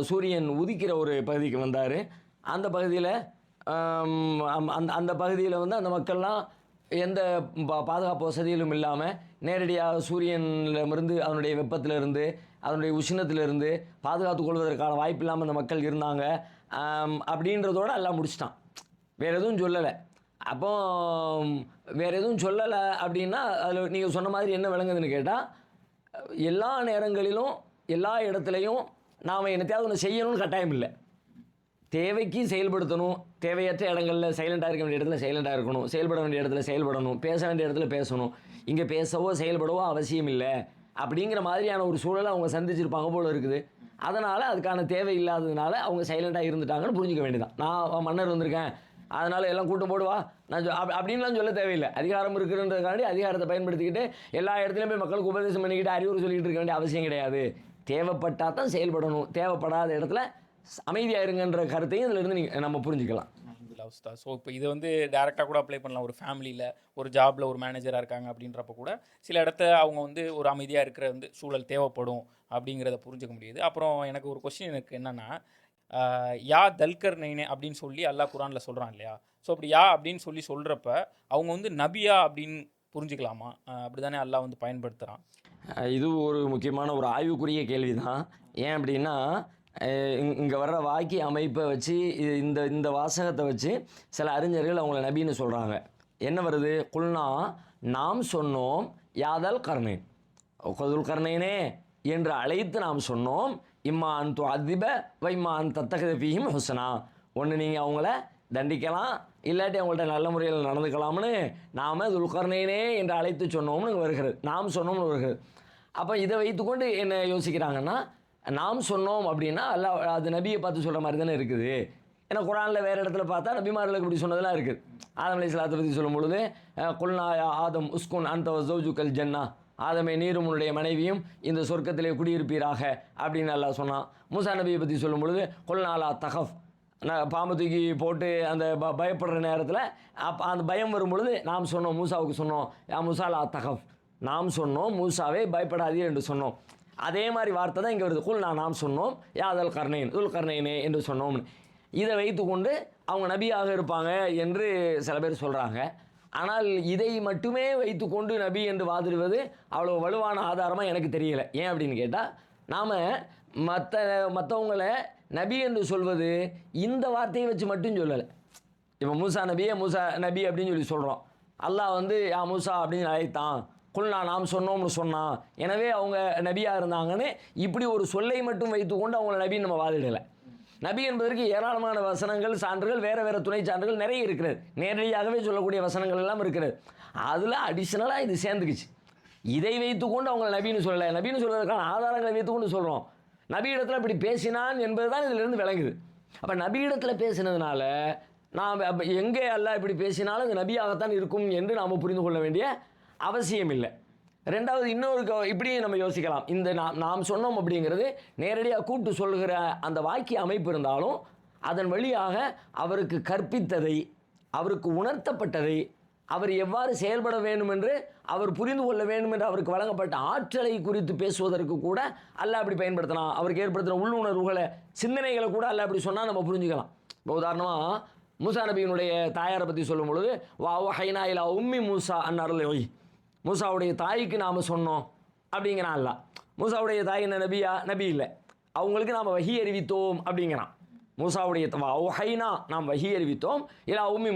சூரியன் உதிக்கிற ஒரு பகுதிக்கு வந்தார். அந்த பகுதியில் அந்த பகுதியில் வந்து அந்த மக்கள்லாம் எந்த பாதுகாப்பு வசதிகளும் இல்லாமல் நேரடியாக சூரியனிலிருந்து அதனுடைய வெப்பத்திலிருந்து அதனுடைய உஷ்ணத்திலிருந்து பாதுகாத்து கொள்வதற்கான வாய்ப்பு இல்லாமல் அந்த மக்கள் இருந்தாங்க. அப்படின்றதோடு எல்லாம் முடிச்சிட்டான், வேறு எதுவும் சொல்லலை. அப்போ வேறு எதுவும் சொல்லலை அப்படின்னா அதில் நீங்கள் சொன்ன மாதிரி என்ன விளங்குதுன்னு கேட்டால், எல்லா நேரங்களிலும் எல்லா இடத்துலையும் நாம் என்னத்தையாவது ஒன்று செய்யணும்னு கட்டாயம் இல்லை. தேவைக்கு செயல்படுத்தணும், தேவையற்ற இடங்களில் சைலண்டாக இருக்க வேண்டிய இடத்துல சைலண்டாக இருக்கணும், செயல்பட வேண்டிய இடத்துல செயல்படணும், பேச வேண்டிய இடத்துல பேசணும். இங்கே பேசவோ செயல்படவோ அவசியம் இல்லை அப்படிங்கிற மாதிரியான ஒரு சூழலை அவங்க சந்திச்சிருப்பாங்க போல் இருக்குது. அதனால் அதுக்கான தேவை இல்லாததுனால அவங்க சைலண்டாக இருந்துட்டாங்கன்னு புரிஞ்சிக்க வேண்டியதான். நான் மன்னர் வந்திருக்கேன், அதனால் எல்லாம் கூட்டம் போடுவா நான் அப்படின்லாம் சொல்ல தேவையில்லை. அதிகாரம் இருக்குன்றதுக்காண்டி அதிகாரத்தை பயன்படுத்திக்கிட்டு எல்லா இடத்துலையும் போய் மக்களுக்கு உபதேசம் பண்ணிக்கிட்டு அறிவுரை சொல்லிக்கிட்டு இருக்க வேண்டிய அவசியம் கிடையாது. தேவைப்பட்டால் தான் செயல்படணும், தேவைப்படாத இடத்துல அமைதியாக இருங்கன்ற கருத்தையும் இதிலிருந்து நம்ம புரிஞ்சுக்கலாம். ஸோ இப்போ இது வந்து டேரெக்டாக கூட அப்ளை பண்ணலாம். ஒரு ஃபேமிலியில் ஒரு ஜாபில் ஒரு மேனேஜராக இருக்காங்க அப்படின்றப்ப கூட சில இடத்த அவங்க வந்து ஒரு அமைதியாக இருக்கிற வந்து சூழல் தேவைப்படும் அப்படிங்கிறத புரிஞ்சுக்க முடியுது. அப்புறம் எனக்கு ஒரு கொஸ்டின் எனக்கு என்னென்னா, யா தல்கர் நைனே அப்படின்னு சொல்லி அல்லாஹ் குரானில் சொல்கிறான் இல்லையா? ஸோ அப்படி யா அப்படின்னு சொல்லி சொல்கிறப்ப அவங்க வந்து நபியா அப்படின்னு புரிஞ்சுக்கலாமா? அப்படி தானே அல்லாஹ் வந்து பயன்படுத்துகிறான். இது ஒரு முக்கியமான ஒரு ஆய்வுக்குரிய கேள்வி தான். ஏன் அப்படின்னா, இங்கே வர்ற வாக்கிய அமைப்பை வச்சு இந்த வாசகத்தை வச்சு சில அறிஞர்கள் அவங்கள நபின்னு சொல்கிறாங்க. என்ன வருது? குல்னா நாம் சொன்னோம் யாதல் கர்ணேன், கொதுல் கர்ணேனே என்று அழைத்து நாம் சொன்னோம், இம்மா அன் துஅதிப வ இம்மா அன் தத்தகித ஃபீஹிம் ஹுஸ்னா. ஒன்று நீங்கள் அவங்கள தண்டிக்கலாம், இல்லாட்டி அவங்கள்ட்ட நல்ல முறையில் நடந்துக்கலாம்னு நாம் துல்கர்ணேனே என்று அழைத்து சொன்னோம்னு வருகிறது, நாம் சொன்னோம்னு வருகிறது. அப்போ இதை வைத்துக்கொண்டு என்ன யோசிக்கிறாங்கன்னா, நாம் சொன்னோம் அப்படின்னா அல்ல அது நபியை பார்த்து சொல்கிற மாதிரி தானே இருக்குது. ஏன்னா குரானில் வேறு இடத்துல பார்த்தா நபிமார்களுக்கு இப்படி சொன்னதெல்லாம் இருக்குது. ஆதம் அலைஹிஸ்ஸலாத்தை பற்றி சொல்லும் பொழுது குல்னா ஆதம் உஸ்குன் அன்த வஸௌஜுகல் ஜன்னா, ஆதமே நீரும் உன்னுடைய மனைவியும் இந்த சொர்க்கத்திலே குடியிருப்பீராக அப்படின்னு அல்லாஹ் சொன்னான். மூசா நபியை பற்றி சொல்லும் பொழுது குல்னாலா தகஃப், பாம்பு தூக்கி போட்டு அந்த பயப்படுற நேரத்தில் அந்த பயம் வரும் பொழுது நாம் சொன்னோம், மூசாவுக்கு சொன்னோம், யா மூசாலா தகஃப், நாம் சொன்னோம் மூசாவே பயப்படாதீர் என்று சொன்னோம். அதே மாதிரி வார்த்தை தான் இங்கே வருது. குல் நாம் சொன்னோம் யாதல் கர்ணேன் துல் கர்ணேனே என்று சொன்னோம்னு. இதை வைத்து கொண்டு அவங்க நபியாக இருப்பாங்க என்று சில பேர் சொல்கிறாங்க. ஆனால் இதை மட்டுமே வைத்து கொண்டு நபி என்று வாதிடுவது அவ்வளோ வலுவான ஆதாரமாக எனக்கு தெரியலை. ஏன் அப்படின்னு கேட்டால், நாம் மற்றவங்களை நபி என்று சொல்வது இந்த வார்த்தையை வச்சு மட்டும் சொல்லலை. இப்போ மூசா நபி அப்படின்னு சொல்லி சொல்கிறோம். அல்லாஹ் வந்து யா மூசா அப்படின்னு அழைத்தான், குல்னா நாம் சொன்னோம்னு சொன்னான், எனவே அவங்க நபியாக இருந்தாங்கன்னு இப்படி ஒரு சொல்லை மட்டும் வைத்துக்கொண்டு அவங்கள நபின்னு நம்ம வாதிடலை. நபி என்பதற்கு ஏராளமான வசனங்கள், சான்றுகள், வேறு துணை சான்றுகள் நிறைய இருக்கிறது. நேரடியாகவே சொல்லக்கூடிய வசனங்கள் எல்லாம் இருக்கிறது. அதில் அடிஷ்னலாக இது சேர்ந்துக்குச்சு. இதை வைத்துக்கொண்டு அவங்களை நபின்னு சொல்லலை. நபின்னு சொல்வதற்கான ஆதாரங்களை வைத்துக்கொண்டு சொல்கிறோம். நபி இடத்துல இப்படி பேசினான் என்பது தான் இதிலிருந்து விளங்குது. அப்போ நபி இடத்துல பேசினதுனால நாம் எங்கே அல்லாஹ் இப்படி பேசினாலும் அது நபியாகத்தான் இருக்கும் என்று நாம் புரிந்து கொள்ள வேண்டிய அவசியம் இல்லை. ரெண்டாவது இன்னொரு இப்படியும் நம்ம யோசிக்கலாம். இந்த நாம் சொன்னோம் அப்படிங்கிறது நேரடியாக கூப்பிட்டு சொல்கிற அந்த வாக்கிய அமைப்பு இருந்தாலும் அதன் வழியாக அவருக்கு கற்பித்ததை, அவருக்கு உணர்த்தப்பட்டதை, அவர் எவ்வாறு செயல்பட வேண்டும் என்று அவர் புரிந்து கொள்ள வேண்டும் என்று அவருக்கு வழங்கப்பட்ட ஆற்றலை குறித்து பேசுவதற்கு கூட அல்லாஹ் அப்படி பயன்படுத்தலாம். அவருக்கு ஏற்படுத்தின உள்ளுணர்வுகளை, சிந்தனைகளை கூட அல்லாஹ் அப்படி சொன்னால் நம்ம புரிஞ்சுக்கலாம். இப்போ உதாரணமாக மூசா நபியினுடைய தாயாரை பற்றி சொல்லும் பொழுது வஹைனா இலா உம்மி மூசா அன்னார்ல ஒய், மூசாவுடைய தாய்க்கு நாம் சொன்னோம் அப்படிங்கிறான் அல்லாஹ். மூசாவுடைய தாய் என்ன நபியா? நபி இல்லை. அவங்களுக்கு நாம் வஹி அறிவித்தோம் அப்படிங்கிறான். மூசாவுடைய வஹைனா நாம் வஹி அறிவித்தோம் இலா உம்மி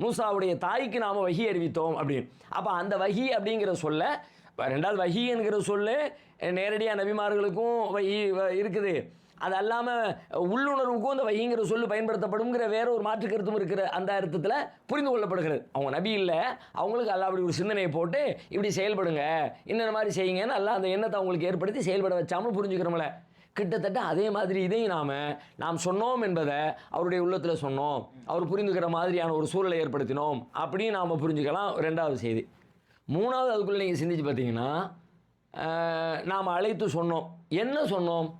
மூசாவுடைய தாய்க்கு நாம் வஹி அறிவித்தோம் அப்படின்னு. அப்போ அந்த வஹி அப்படிங்கிற சொல்ல, ரெண்டாவது வஹி என்கிற சொல்லு நேரடியாக நபிமார்களுக்கும் வஹி இருக்குது. அது அல்லாமல் உள்ளுணர்வுக்கும் அந்த வஹிங்கிற சொல்லு பயன்படுத்தப்படுங்கிற வேற ஒரு மாற்று கருத்தும் இருக்கிற அந்த அர்த்தத்தில் புரிந்து கொள்ளப்படுகிறது. அவங்க நபி இல்லை, அவங்களுக்கு அல்லாஹ் அப்படி ஒரு சிந்தனையை போட்டு இப்படி செயல்படுங்க, இன்னொரு மாதிரி செய்யுங்கன்னு அல்லாஹ் அந்த எண்ணத்தை அவங்களுக்கு ஏற்படுத்தி செயல்பட வச்சாமல் புரிஞ்சுக்கிறோம்ல. கிட்டத்தட்ட அதே மாதிரி இதையும் நாம் சொன்னோம் என்பதை அவருடைய உள்ளத்தில் சொன்னோம், அவர் புரிந்துக்கிற மாதிரியான ஒரு சூழலை ஏற்படுத்தினோம் அப்படின்னு நாம் புரிஞ்சுக்கலாம். ரெண்டாவது செய்தி. மூணாவது, அதுக்குள்ளே நீங்கள் சிந்திச்சு பார்த்தீங்கன்னா, நாம் அழைத்து சொன்னோம். என்ன சொன்னோம்?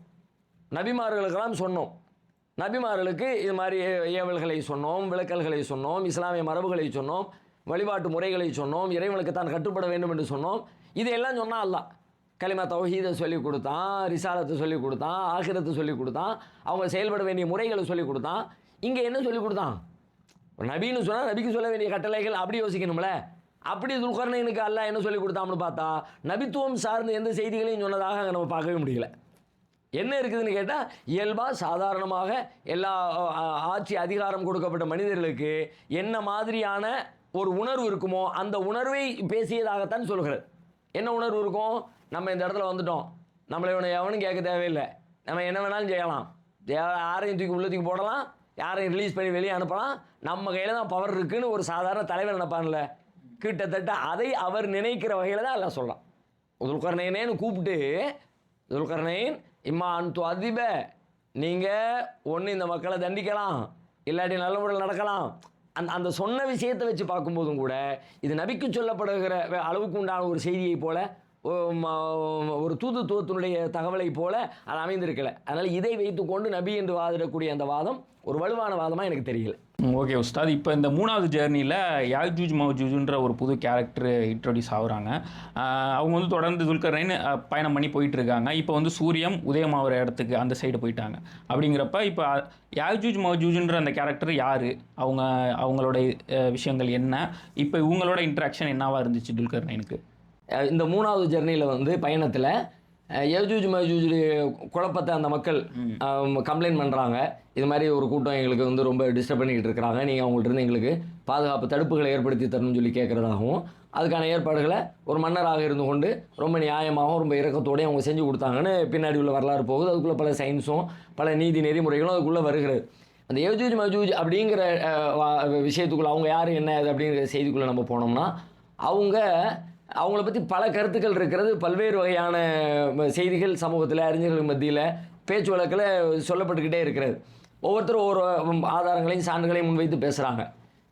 நபிமார்களுக்கெல்லாம் சொன்னோம். நபிமார்களுக்கு இது மாதிரி ஏவல்களை சொன்னோம், விளக்கல்களை சொன்னோம், இஸ்லாமிய மரபுகளை சொன்னோம், வழிபாட்டு முறைகளை சொன்னோம், இறைவனுக்கு தான் கட்டுப்பட வேண்டும் என்று சொன்னோம். இதையெல்லாம் சொன்னால் அல்லாஹ் கலிமா தௌஹீதை சொல்லிக் கொடுத்தான், ரிசாலத்தை சொல்லிக் கொடுத்தான், ஆகிரத்தை சொல்லிக் கொடுத்தான், அவங்க செயல்பட வேண்டிய முறைகளை சொல்லிக் கொடுத்தான். இங்கே என்ன சொல்லிக் கொடுத்தான்? நபின்னு சொன்னால் நபிக்கு சொல்ல வேண்டிய கட்டளைகள் அப்படி யோசிக்கணும்ல. அப்படி துல்கர்னைனுக்கு அல்லாஹ் என்ன சொல்லிக் கொடுத்தான்னு பார்த்தா நபித்துவம் சார்ந்த எந்த செய்திகளையும் சொன்னதாக அங்கே நம்ம பார்க்கவே முடியல. என்ன இருக்குதுன்னு கேட்டால், இயல்பாக சாதாரணமாக எல்லா ஆட்சி அதிகாரம் கொடுக்கப்பட்ட மனிதர்களுக்கு என்ன மாதிரியான ஒரு உணர்வு இருக்குமோ அந்த உணர்வை பேசியதாகத்தான் சொல்கிறது. என்ன உணர்வு இருக்கும்? நம்ம இந்த இடத்துல வந்துட்டோம், நம்மளை எவனும் கேட்க தேவையில்லை, நம்ம என்ன வேணாலும் செய்யலாம், யாரையும் தூக்கி உள்ளத்துக்கு போடலாம், யாரையும் ரிலீஸ் பண்ணி வெளியே அனுப்பலாம், நம்ம கையில் தான் பவர் இருக்குதுன்னு ஒரு சாதாரண தலைவர் நினைப்பான்ல. கிட்டத்தட்ட அதை அவர் நினைக்கிற வகையில் தான் எல்லாம் சொல்லலாம். துல்கர்னைனேன்னு கூப்பிட்டு, துல்கர்னைன் இம்மா அன்து அதிப, நீங்கள் ஒன்று இந்த மக்களை தண்டிக்கலாம், இல்லாட்டி நல்ல முறையில் நடக்கலாம். அந்த சொன்ன விஷயத்தை வச்சு பார்க்கும்போதும் கூட இது நபிக்கு சொல்லப்படுகிற அளவுக்கு உண்டான ஒரு செய்தியை போல, ஒரு தூதுத்துவத்தினுடைய தகவலை போல அது அமைந்திருக்கலை. அதனால் இதை வைத்துக்கொண்டு நபி என்று வாதிடக்கூடிய அந்த வாதம் ஒரு வலுவான வாதமாக எனக்கு தெரியல. ஓகே உஸ்தாத், இப்போ இந்த மூணாவது ஜேர்னியில் யாஜூஜ் மௌஜூஜ்ன்ற ஒரு புது கேரக்டர் இன்ட்ரோடியூஸ் ஆகுறாங்க. அவங்க வந்து தொடர்ந்து துல்கர்னைன் பயணம் பண்ணி போயிட்டுருக்காங்க. இப்போ வந்து சூரியன் உதயமாகிற இடத்துக்கு அந்த சைடு போயிட்டாங்க. அப்படிங்கிறப்ப இப்போ யாஜூஜ் மௌஜூஜ்ன்ற அந்த கேரக்டர் யார், அவங்களுடைய விஷயங்கள் என்ன, இப்போ இவங்களோட இன்ட்ராக்ஷன் என்னவாக இருந்துச்சு துல்கர்னைனுக்கு? இந்த மூணாவது ஜெர்னியில் வந்து பயணத்தில் யஜூஜ் மஜூஜ் குழப்பத்தை அந்த மக்கள் கம்ப்ளைண்ட் பண்ணுறாங்க. இது மாதிரி ஒரு கூட்டம் எங்களுக்கு வந்து ரொம்ப டிஸ்டர்ப் பண்ணிக்கிட்டு இருக்கிறாங்க, நீங்கள் அவங்கள்ட்ட எங்களுக்கு பாதுகாப்பு தடுப்புகளை ஏற்படுத்தி தரணும்னு சொல்லி கேட்குறதாகவும், அதுக்கான ஏற்பாடுகளை ஒரு மன்னராக இருந்து கொண்டு ரொம்ப நியாயமாகவும் ரொம்ப இறக்கத்தோடையும் அவங்க செஞ்சு கொடுத்தாங்கன்னு பின்னாடி உள்ள வரலாறு போகுது. அதுக்குள்ளே பல சயின்ஸும் பல நீதி நெறிமுறைகளும் அதுக்குள்ளே வருகிறது. அந்த யஜூஜ் மஜூஜ் அப்படிங்கிற விஷயத்துக்குள்ளே அவங்க யார் என்ன அது அப்படிங்கிற செய்திக்குள்ளே நம்ம போனோம்னா, அவங்கள பற்றி பல கருத்துக்கள் இருக்கிறது. பல்வேறு வகையான செய்திகள் சமூகத்தில் அறிஞர்கள் மத்தியில் பேச்சு வழக்கில் சொல்லப்பட்டுக்கிட்டே இருக்கிறது. ஒவ்வொருத்தரும் ஒவ்வொரு ஆதாரங்களையும் சான்றுகளையும் முன்வைத்து பேசுகிறாங்க.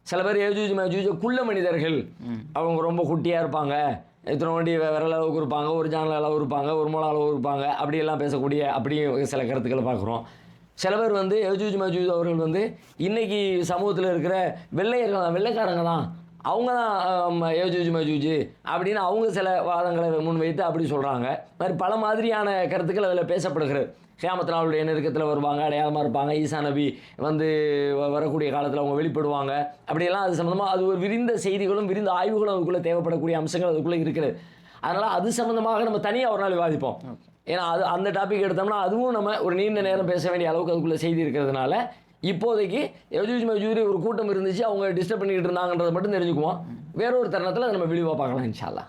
சில பேர் யஜூஜ் மஜூஜ் குள்ள மனிதர்கள், அவங்க ரொம்ப குட்டியாக இருப்பாங்க, இத்தனை வண்டி விரல் அளவுக்கு இருப்பாங்க, ஒரு ஜானல் அளவு இருப்பாங்க, ஒரு மூல அளவு இருப்பாங்க, அப்படியெல்லாம் பேசக்கூடிய அப்படியும் சில கருத்துக்களை பார்க்குறோம். சில பேர் வந்து யஜூஜ் மஜூஜ் அவர்கள் வந்து இன்றைக்கி சமூகத்தில் இருக்கிற வெள்ளைக்காரங்க தான், அவங்க தான் யஜூஜ் மஜூஜ் அப்படின்னு அவங்க சில வாதங்களை முன்வைத்து அப்படி சொல்கிறாங்க. மாதிரி பல மாதிரியான கருத்துக்கள் அதில் பேசப்படுகிறது. கியாமத் நாளுடைய நெருக்கத்தில் வருவாங்க, அடையாளமாக இருப்பாங்க, ஈசா நபி வந்து வரக்கூடிய காலத்தில் அவங்க வெளிப்படுவாங்க, அப்படியெல்லாம் அது சம்மந்தமாக அது ஒரு விரிந்த செய்திகளும் விரிந்த ஆய்வுகளும் அதுக்குள்ளே தேவைப்படக்கூடிய அம்சங்கள் அதுக்குள்ளே இருக்கிறது. அதனால் அது சம்மந்தமாக நம்ம தனியாக ஒரு நாள் விவாதிப்போம். ஏன்னா அது அந்த டாபிக் எடுத்தோம்னா அதுவும் நம்ம ஒரு நீண்ட நேரம் பேச வேண்டிய அளவுக்கு அதுக்குள்ளே செய்தி இருக்கிறதுனால இப்போதைக்கு யஜூஜ் மஜூஜ் ஒரு கூட்டம் இருந்துச்சு, அவங்க டிஸ்டர்ப் பண்ணிக்கிட்டு இருந்தாங்கன்றதை மட்டும் தெரிஞ்சுக்குவோம். வேற ஒரு தருணத்தில் நம்ம விரிவாக பார்க்கலாம் இன்ஷா அல்லாஹ்.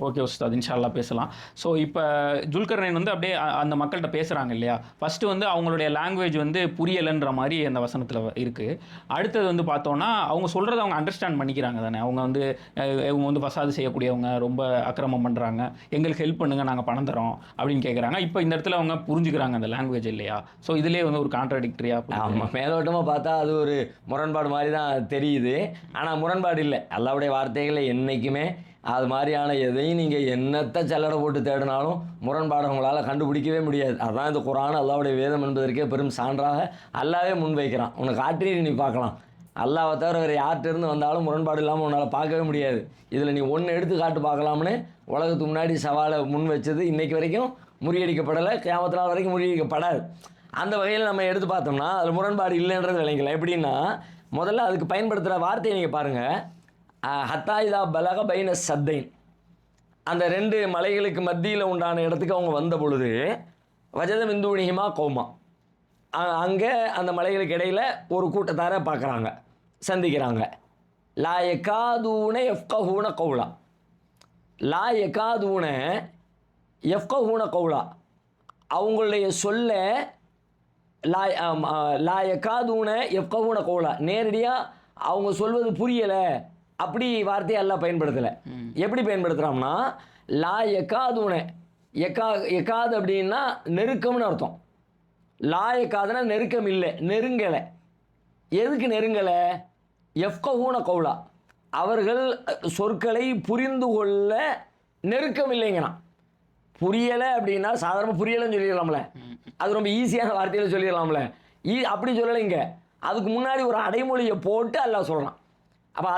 ஓகே உஸ்தாத், இன்ஷா அல்லாஹ் பேசலாம். ஸோ இப்போ ஜுல்கர்னைன் வந்து அப்படியே அந்த மக்கள்கிட்ட பேசுகிறாங்க இல்லையா, ஃபஸ்ட்டு வந்து அவங்களுடைய லாங்குவேஜ் வந்து புரியலைன்ற மாதிரி அந்த வசனத்தில் இருக்குது. அடுத்தது வந்து பார்த்தோன்னா அவங்க சொல்கிறத அவங்க அண்டர்ஸ்டாண்ட் பண்ணிக்கிறாங்க தானே. அவங்க வந்து இவங்க வந்து ஃபசாது செய்யக்கூடியவங்க, ரொம்ப அக்கிரமம் பண்ணுறாங்க, எங்களுக்கு ஹெல்ப் பண்ணுங்கள், நாங்கள் பணம் தரோம் அப்படின்னு கேட்குறாங்க. இப்போ இந்த இடத்துல அவங்க புரிஞ்சுக்கிறாங்க அந்த லாங்குவேஜ் இல்லையா. ஸோ இதிலே வந்து ஒரு கான்ட்ராடிக்டரியாக. ஆமாம், மேலோட்டமாக பார்த்தா அது ஒரு முரண்பாடு மாதிரி தான் தெரியுது. ஆனால் முரண்பாடு இல்லை. அல்லாஹ்வுடைய வார்த்தைகளை என்றைக்குமே அது மாதிரியான எதையும் நீங்கள் என்னத்தை சல்லடை போட்டு தேடினாலும் முரண்பாடு உங்களால் கண்டுபிடிக்கவே முடியாது. அதுதான் இந்த குர்ஆன் அல்லாஹ்வுடைய வேதம் என்பதற்கே பெரும் சான்றாக அல்லாஹ்வே முன்வைக்கிறான். உனக்கு காட்டி நீ பார்க்கலாம், அல்லாஹ்வை தவிர வேறு யார்கிட்ட இருந்து வந்தாலும் முரண்பாடு இல்லாமல் உன்னால் பார்க்கவே முடியாது. இதில் நீ ஒன்று எடுத்து காட்டு பார்க்கலாம்னு உலகத்துக்கு முன்னாடி சவாலை முன் வச்சது இன்றைக்கு வரைக்கும் முறியடிக்கப்படலை, கியாமத் நாள் வரைக்கும் முறியடிக்கப்படாது. அந்த வகையில் நம்ம எடுத்து பார்த்தோம்னா அதில் முரண்பாடு இல்லைன்றது விளங்கலாம். எப்படின்னா முதல்ல அதுக்கு பயன்படுத்துகிற வார்த்தையை நீங்கள் பாருங்கள். ஹத்தாயிதா பலக பைன சத்தைன், அந்த ரெண்டு மலைகளுக்கு மத்தியில் உண்டான இடத்துக்கு அவங்க வந்த பொழுது வஜத மிந்துணிஹிமா கௌமா, அங்கே அந்த மலைகளுக்கு இடையில் ஒரு கூட்டத்தாரை பார்க்குறாங்க, சந்திக்கிறாங்க. லா எக்காதூன எஃப்கஹூன கௌலா, லா எக்காதூன எஃப்கஹூன கௌலா, அவங்களுடைய சொல்ல லா எக்காதூன எஃப்கஹூன கௌலா, நேரடியாக அவங்க சொல்வது புரியலை அப்படி வார்த்தையை எல்லாம் பயன்படுத்தலை. எப்படி பயன்படுத்துகிறான்னா லா எக்காதூன, எக்காது அப்படின்னா நெருக்கம்னு அர்த்தம். லா எக்காதுனா நெருக்கம் இல்லை, நெருங்கலை. எதுக்கு நெருங்கலை? எஃப்கஹூன கௌலா, அவர்கள் சொற்களை புரிந்து கொள்ள நெருக்கம் இல்லைங்கிறான். புரியலை அப்படின்னா சாதாரண புரியலைன்னு சொல்லிடலாம்ல, அது ரொம்ப ஈஸியான வார்த்தையில் சொல்லிடலாம்ல. அப்படி சொல்லலைங்க, அதுக்கு முன்னாடி ஒரு அடைமொழியை போட்டு அல்லாஹ் சொல்கிறான். அப்போ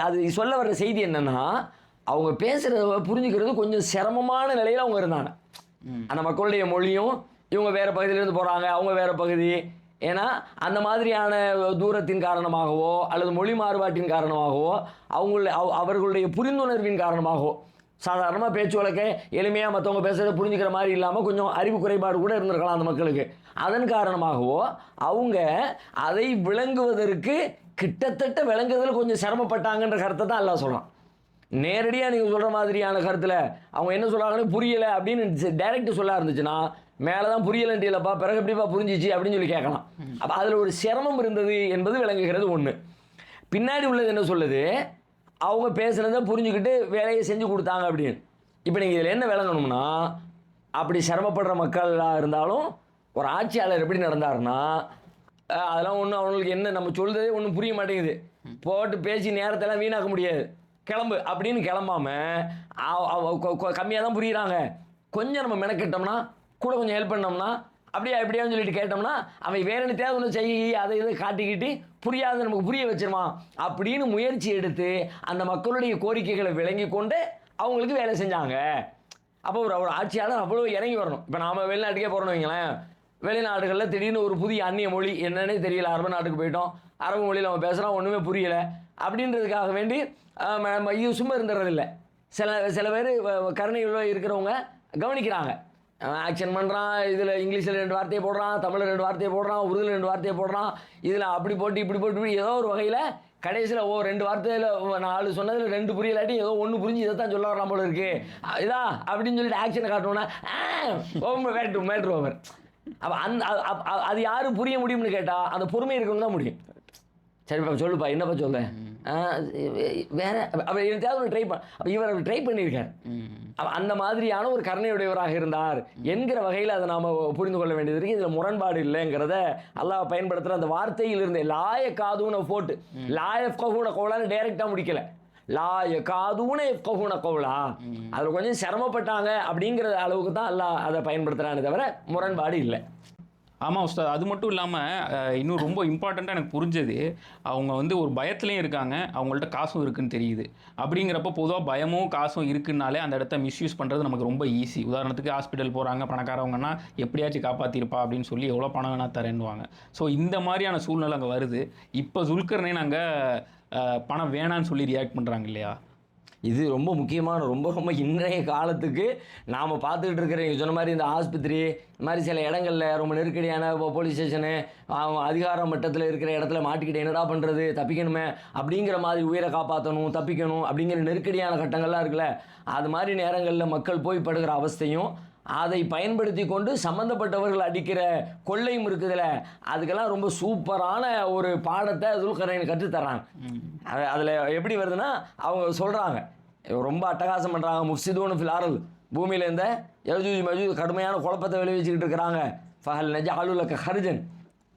அது சொல்ல வர்ற செய்தி என்னென்னா, அவங்க பேசுகிறத புரிஞ்சுக்கிறது கொஞ்சம் சிரமமான நிலையில் அவங்க இருந்தாங்க. அந்த மக்களுடைய மொழியும் இவங்க வேறு பகுதியிலேருந்து போகிறாங்க, அவங்க வேறு பகுதி. ஏன்னா அந்த மாதிரியான தூரத்தின் காரணமாகவோ அல்லது மொழி மாறுபாட்டின் காரணமாகவோ அவர்களுடைய புரிந்துணர்வின் காரணமாகவோ, சாதாரணமாக பேச்சு வழக்க எளிமையாக மற்றவங்க பேசுகிறத புரிஞ்சுக்கிற மாதிரி இல்லாமல் கொஞ்சம் அறிவு குறைபாடு கூட இருந்திருக்கலாம் அந்த மக்களுக்கு. அதன் காரணமாகவோ அவங்க அதை விளங்குவதற்கு கிட்டத்தட்ட விளங்குறதுல கொஞ்சம் சிரமப்பட்டாங்கன்ற கருத்தை தான் எல்லாம் சொல்கிறான். நேரடியாக நீங்கள் சொல்கிற மாதிரியான கருத்தில் அவங்க என்ன சொல்கிறாங்கன்னு புரியலை அப்படின்னு டைரெக்ட் சொல்ல இருந்துச்சுன்னா, மேலே தான் புரியலைன்ட்டு இல்லைப்பா பிறகு எப்படிப்பா புரிஞ்சிச்சு அப்படின்னு சொல்லி கேட்கலாம். அப்போ அதில் ஒரு சிரமம் இருந்தது என்பது விளங்குகிறது ஒன்று. பின்னாடி உள்ளது என்ன சொல்லுது, அவங்க பேசுகிறத புரிஞ்சுக்கிட்டு வேலையை செஞ்சு கொடுத்தாங்க அப்படின்னு. இப்போ நீங்கள் இதில் என்ன விளங்கணும்னா, அப்படி சிரமப்படுற மக்களாக இருந்தாலும் ஒரு ஆட்சியாளர் எப்படி நடந்தாருன்னா, அதெல்லாம் ஒன்றும் அவங்களுக்கு என்ன நம்ம சொல்கிறதே ஒன்றும் புரிய மாட்டேங்குது, போட்டு பேசி நேரத்தெல்லாம் வீணாக்க முடியாது, கிளம்பு அப்படின்னு கிளம்பாமல் கம்மியாக தான் புரியுறாங்க. கொஞ்சம் நம்ம மெனக்கிட்டோம்னா, கூட கொஞ்சம் ஹெல்ப் பண்ணோம்னா, அப்படியா எப்படியான்னு சொல்லிட்டு கேட்டோம்னா, அவன் வேற என்ன தேவை ஒன்று செய்ய அதை இதை காட்டிக்கிட்டு புரியாத நமக்கு புரிய வச்சிருவான் அப்படின்னு முயற்சி எடுத்து அந்த மக்களுடைய கோரிக்கைகளை விளங்கி கொண்டு அவங்களுக்கு வேலை செஞ்சாங்க. அப்போ ஒரு ஆட்சியாளர் அவ்வளோ இறங்கி வரணும். இப்போ நாம் வெளிநாட்டுக்கே போகிறோன்னு வைங்களேன், வெளிநாடுகளில் திடீர்னு ஒரு புதிய அந்நிய மொழி என்னன்னே தெரியல, அரபு நாட்டுக்கு போயிட்டோம், அரபு மொழியில் நம்ம பேசுகிறோம், ஒன்றுமே புரியலை அப்படின்றதுக்காக வேண்டி இது சும்மா இருந்துறதில்லை. சில பேர் கருணையுள்ள இருக்கிறவங்க கவனிக்கிறாங்க, ஆக்ஷன் பண்ணுறான், இதில் இங்கிலீஷில் 2 வார்த்தையை போடுறான், தமிழில் 2 வார்த்தையை போடுறான், உருதுல 2 வார்த்தையை போடுறான், இதில் அப்படி போட்டு இப்படி போட்டு ஏதோ ஒரு வகையில் கடைசியில் 2 வார்த்தையில் 4 சொன்னதில் 2 புரியலாட்டி ஏதோ 1 புரிஞ்சு இதை தான் சொல்ல வரலாம் போல இருக்குது இதா அப்படின்னு சொல்லிட்டு ஆக்ஷனை காட்டணும்னா மேட்ரு ஓவர். அப்போ அது யாரும் புரிய முடியும்னு கேட்டால் அந்த பொறுமை இருக்கணும் தான் முடியும். சரிப்பா சொல்லுப்பா என்னப்பா சொல்ல வேற அப்போ எனக்காவது ட்ரை அப்போ இவர் அவர் ட்ரை பண்ணியிருக்கார். அந்த மாதிரியான ஒரு கருணையுடையவராக இருந்தார் என்கிற வகையில் அதை நாம் புரிந்து கொள்ள வேண்டியது இருக்குது. இதில் முரண்பாடு இல்லைங்கிறத அல்லாஹ் பயன்படுத்துகிற அந்த வார்த்தையில் இருந்தே லாய காதுன போட்டு லாயஃப்கஹூன கௌலான்னு டைரெக்டாக முடிக்கலை, லாய காதுன எஃப்கஹூன கௌலா, அதில் கொஞ்சம் சிரமப்பட்டாங்க அப்படிங்கிற அளவுக்கு தான் அல்லாஹ் அதை பயன்படுத்துகிறானே தவிர முரண்பாடு இல்லை. ஆமாம் உஸ்தாத், அது மட்டும் இல்லாமல் இன்னும் ரொம்ப இம்பார்ட்டண்ட்டாக எனக்கு புரிஞ்சது, அவங்க வந்து ஒரு பயத்துலேயும் இருக்காங்க, அவங்கள்ட்ட காசும் இருக்குதுன்னு தெரியுது. அப்படிங்கிறப்ப பொதுவாக பயமும் காசும் இருக்குன்னாலே அந்த இடத்த மிஸ்யூஸ் பண்ணுறது நமக்கு ரொம்ப ஈஸி. உதாரணத்துக்கு ஹாஸ்பிட்டல் போகிறாங்க பணக்காரவங்கன்னா எப்படியாச்சும் காப்பாற்றிருப்பா அப்படின்னு சொல்லி எவ்வளோ பணம் வேணால் தரேன்னுவாங்க. ஸோ இந்த மாதிரியான சூழ்நிலை அங்கே வருது. இப்போ ஜுல்கர்னைன் அங்கே பணம் வேணான்னு சொல்லி ரியாக்ட் பண்ணுறாங்க இல்லையா? இது ரொம்ப முக்கியமான ரொம்ப ரொம்ப இன்றைய காலத்துக்கு நாம் பார்த்துக்கிட்டு இருக்கிற நீங்கள் சொன்ன மாதிரி இந்த ஆஸ்பத்திரி இந்த மாதிரி சில இடங்களில் ரொம்ப நெருக்கடியான போலீஸ் ஸ்டேஷனு அதிகார மட்டத்தில் இருக்கிற இடத்துல மாட்டிக்கிட்டு என்னடா பண்ணுறது, தப்பிக்கணுமே அப்படிங்கிற மாதிரி உயிரை காப்பாற்றணும், தப்பிக்கணும் அப்படிங்கிற நெருக்கடியான கட்டங்கள்லாம் இருக்குல்ல, அது மாதிரி நேரங்களில் மக்கள் போய் படுகிற அவஸ்தையும் அதை பயன்படுத்தி கொண்டு சம்மந்தப்பட்டவர்கள் அடிக்கிற கொள்ளையும் இருக்குதுல்ல, அதுக்கெல்லாம் ரொம்ப சூப்பரான ஒரு பாடத்தை துல்கர்னைன் கற்றுத்தர்றாங்க. அதில் எப்படி வருதுன்னா அவங்க சொல்கிறாங்க, ரொம்ப அட்டகாசம் பண்ணுறாங்க. முஃப்சிதூன் ஃபில் அர்ல், பூமியில் இந்த யஜூஜ் மஜூஜ் கடுமையான குழப்பத்தை விளைவிச்சுக்கிட்டு இருக்கிறாங்க. ஃபஹல் நஜஅலுலக ஹர்ஜன்,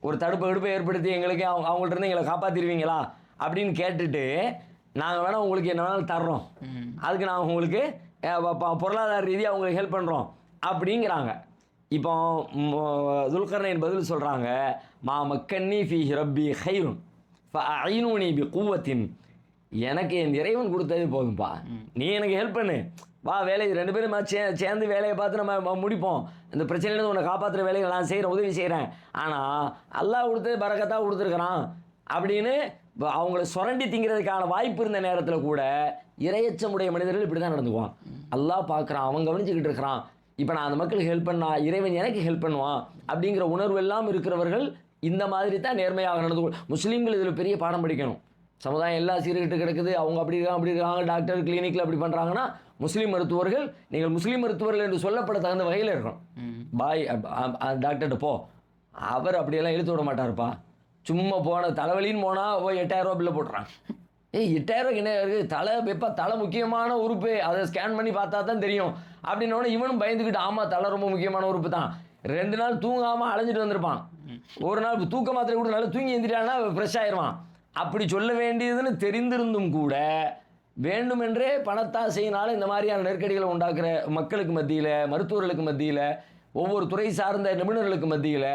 ஒரு தடுப்பு எடுப்பை ஏற்படுத்தி எங்களுக்கு அவங்கள்ட்ட இருந்து எங்களை காப்பாற்றிடுவீங்களா அப்படின்னு கேட்டுட்டு, நாங்கள் வேணால் உங்களுக்கு என்ன வேணாலும் தர்றோம், அதுக்கு நாங்கள் உங்களுக்கு பொருளாதார ரீதியாக அவங்களுக்கு ஹெல்ப் பண்ணுறோம் அப்படிங்கிறாங்க. இப்போ துல்கர்னைன் பதில் சொல்கிறாங்க, மா மக்கன்னி ஃபீ ரப்பி ஹைருன் ஃபஅஇனூனி பி குவத்தின், எனக்கு என் இறைவன் கொடுத்தது போதும்பா, நீ எனக்கு ஹெல்ப் பண்ணு, வா வேலையை 2 பேரும் சேர்ந்து வேலையை பார்த்து நம்ம முடிப்போம், இந்த பிரச்சனையிலேருந்து உன்னை காப்பாற்றுற வேலையை நான் செய்கிறேன், உதவி செய்கிறேன், ஆனால் அல்லாஹ் கொடுத்தது பரக்கத்தாக கொடுத்துருக்குறான் அப்படின்னு அவங்கள சுரண்டி திங்கிறதுக்கான வாய்ப்பு இருந்த நேரத்தில் கூட இரையச்சமுடைய மனிதர்கள் இப்படி தான் நடந்துக்குவான். அல்லாஹ் பார்க்குறான், அவன் கவனிச்சுக்கிட்டு இருக்கிறான், இப்போ நான் அந்த மக்களுக்கு ஹெல்ப் பண்ணா இறைவன் எனக்கு ஹெல்ப் பண்ணுவான் அப்படிங்கிற உணர்வு எல்லாம் இருக்கிறவர்கள் இந்த மாதிரி தான் நேர்மையாக நடந்து. முஸ்லீம்கள் இதில் பெரிய பாடம் படிக்கணும். சமுதாயம் எல்லாம் சீர்கிட்டு கிடக்குது, அவங்க அப்படி இருக்காங்க, டாக்டர் கிளினிக்கில் அப்படி பண்ணுறாங்கன்னா முஸ்லீம் மருத்துவர்கள், நீங்கள் முஸ்லீம் மருத்துவர்கள் என்று சொல்லப்பட தகுந்த வகையில் இருக்கணும். பாய் டாக்டர்கிட்ட போ, அவர் அப்படியெல்லாம் இழுத்து விட மாட்டார்ப்பா, சும்மா போன தலைவலின்னு போனால் போய் 8000 பில்லை போட்டுறாங்க. 8000 என்ன இருக்குது, தலை முக்கியமான உறுப்பு, அதை ஸ்கேன் பண்ணி பார்த்தா தான் தெரியும் அப்படின்னோடனே இவனும் பயந்துக்கிட்டு, ஆமாம் தலை ரொம்ப முக்கியமான உறுப்பு தான், 2 நாள் தூங்காமல் அலைஞ்சிட்டு வந்திருப்பான், ஒரு நாள் தூக்க மாத்திரை கூட நல்லா தூங்கி எழுந்திட்டான்னா ஃப்ரெஷ் ஆயிடுவான். அப்படி சொல்ல வேண்டியதுன்னு தெரிந்திருந்தும் கூட வேண்டுமென்றே பணத்தாசையினால் இந்த மாதிரியான நெருக்கடிகளை உண்டாக்குற மக்களுக்கு மத்தியில், மருத்துவர்களுக்கு மத்தியில், ஒவ்வொரு துறை சார்ந்த நிபுணர்களுக்கு மத்தியில்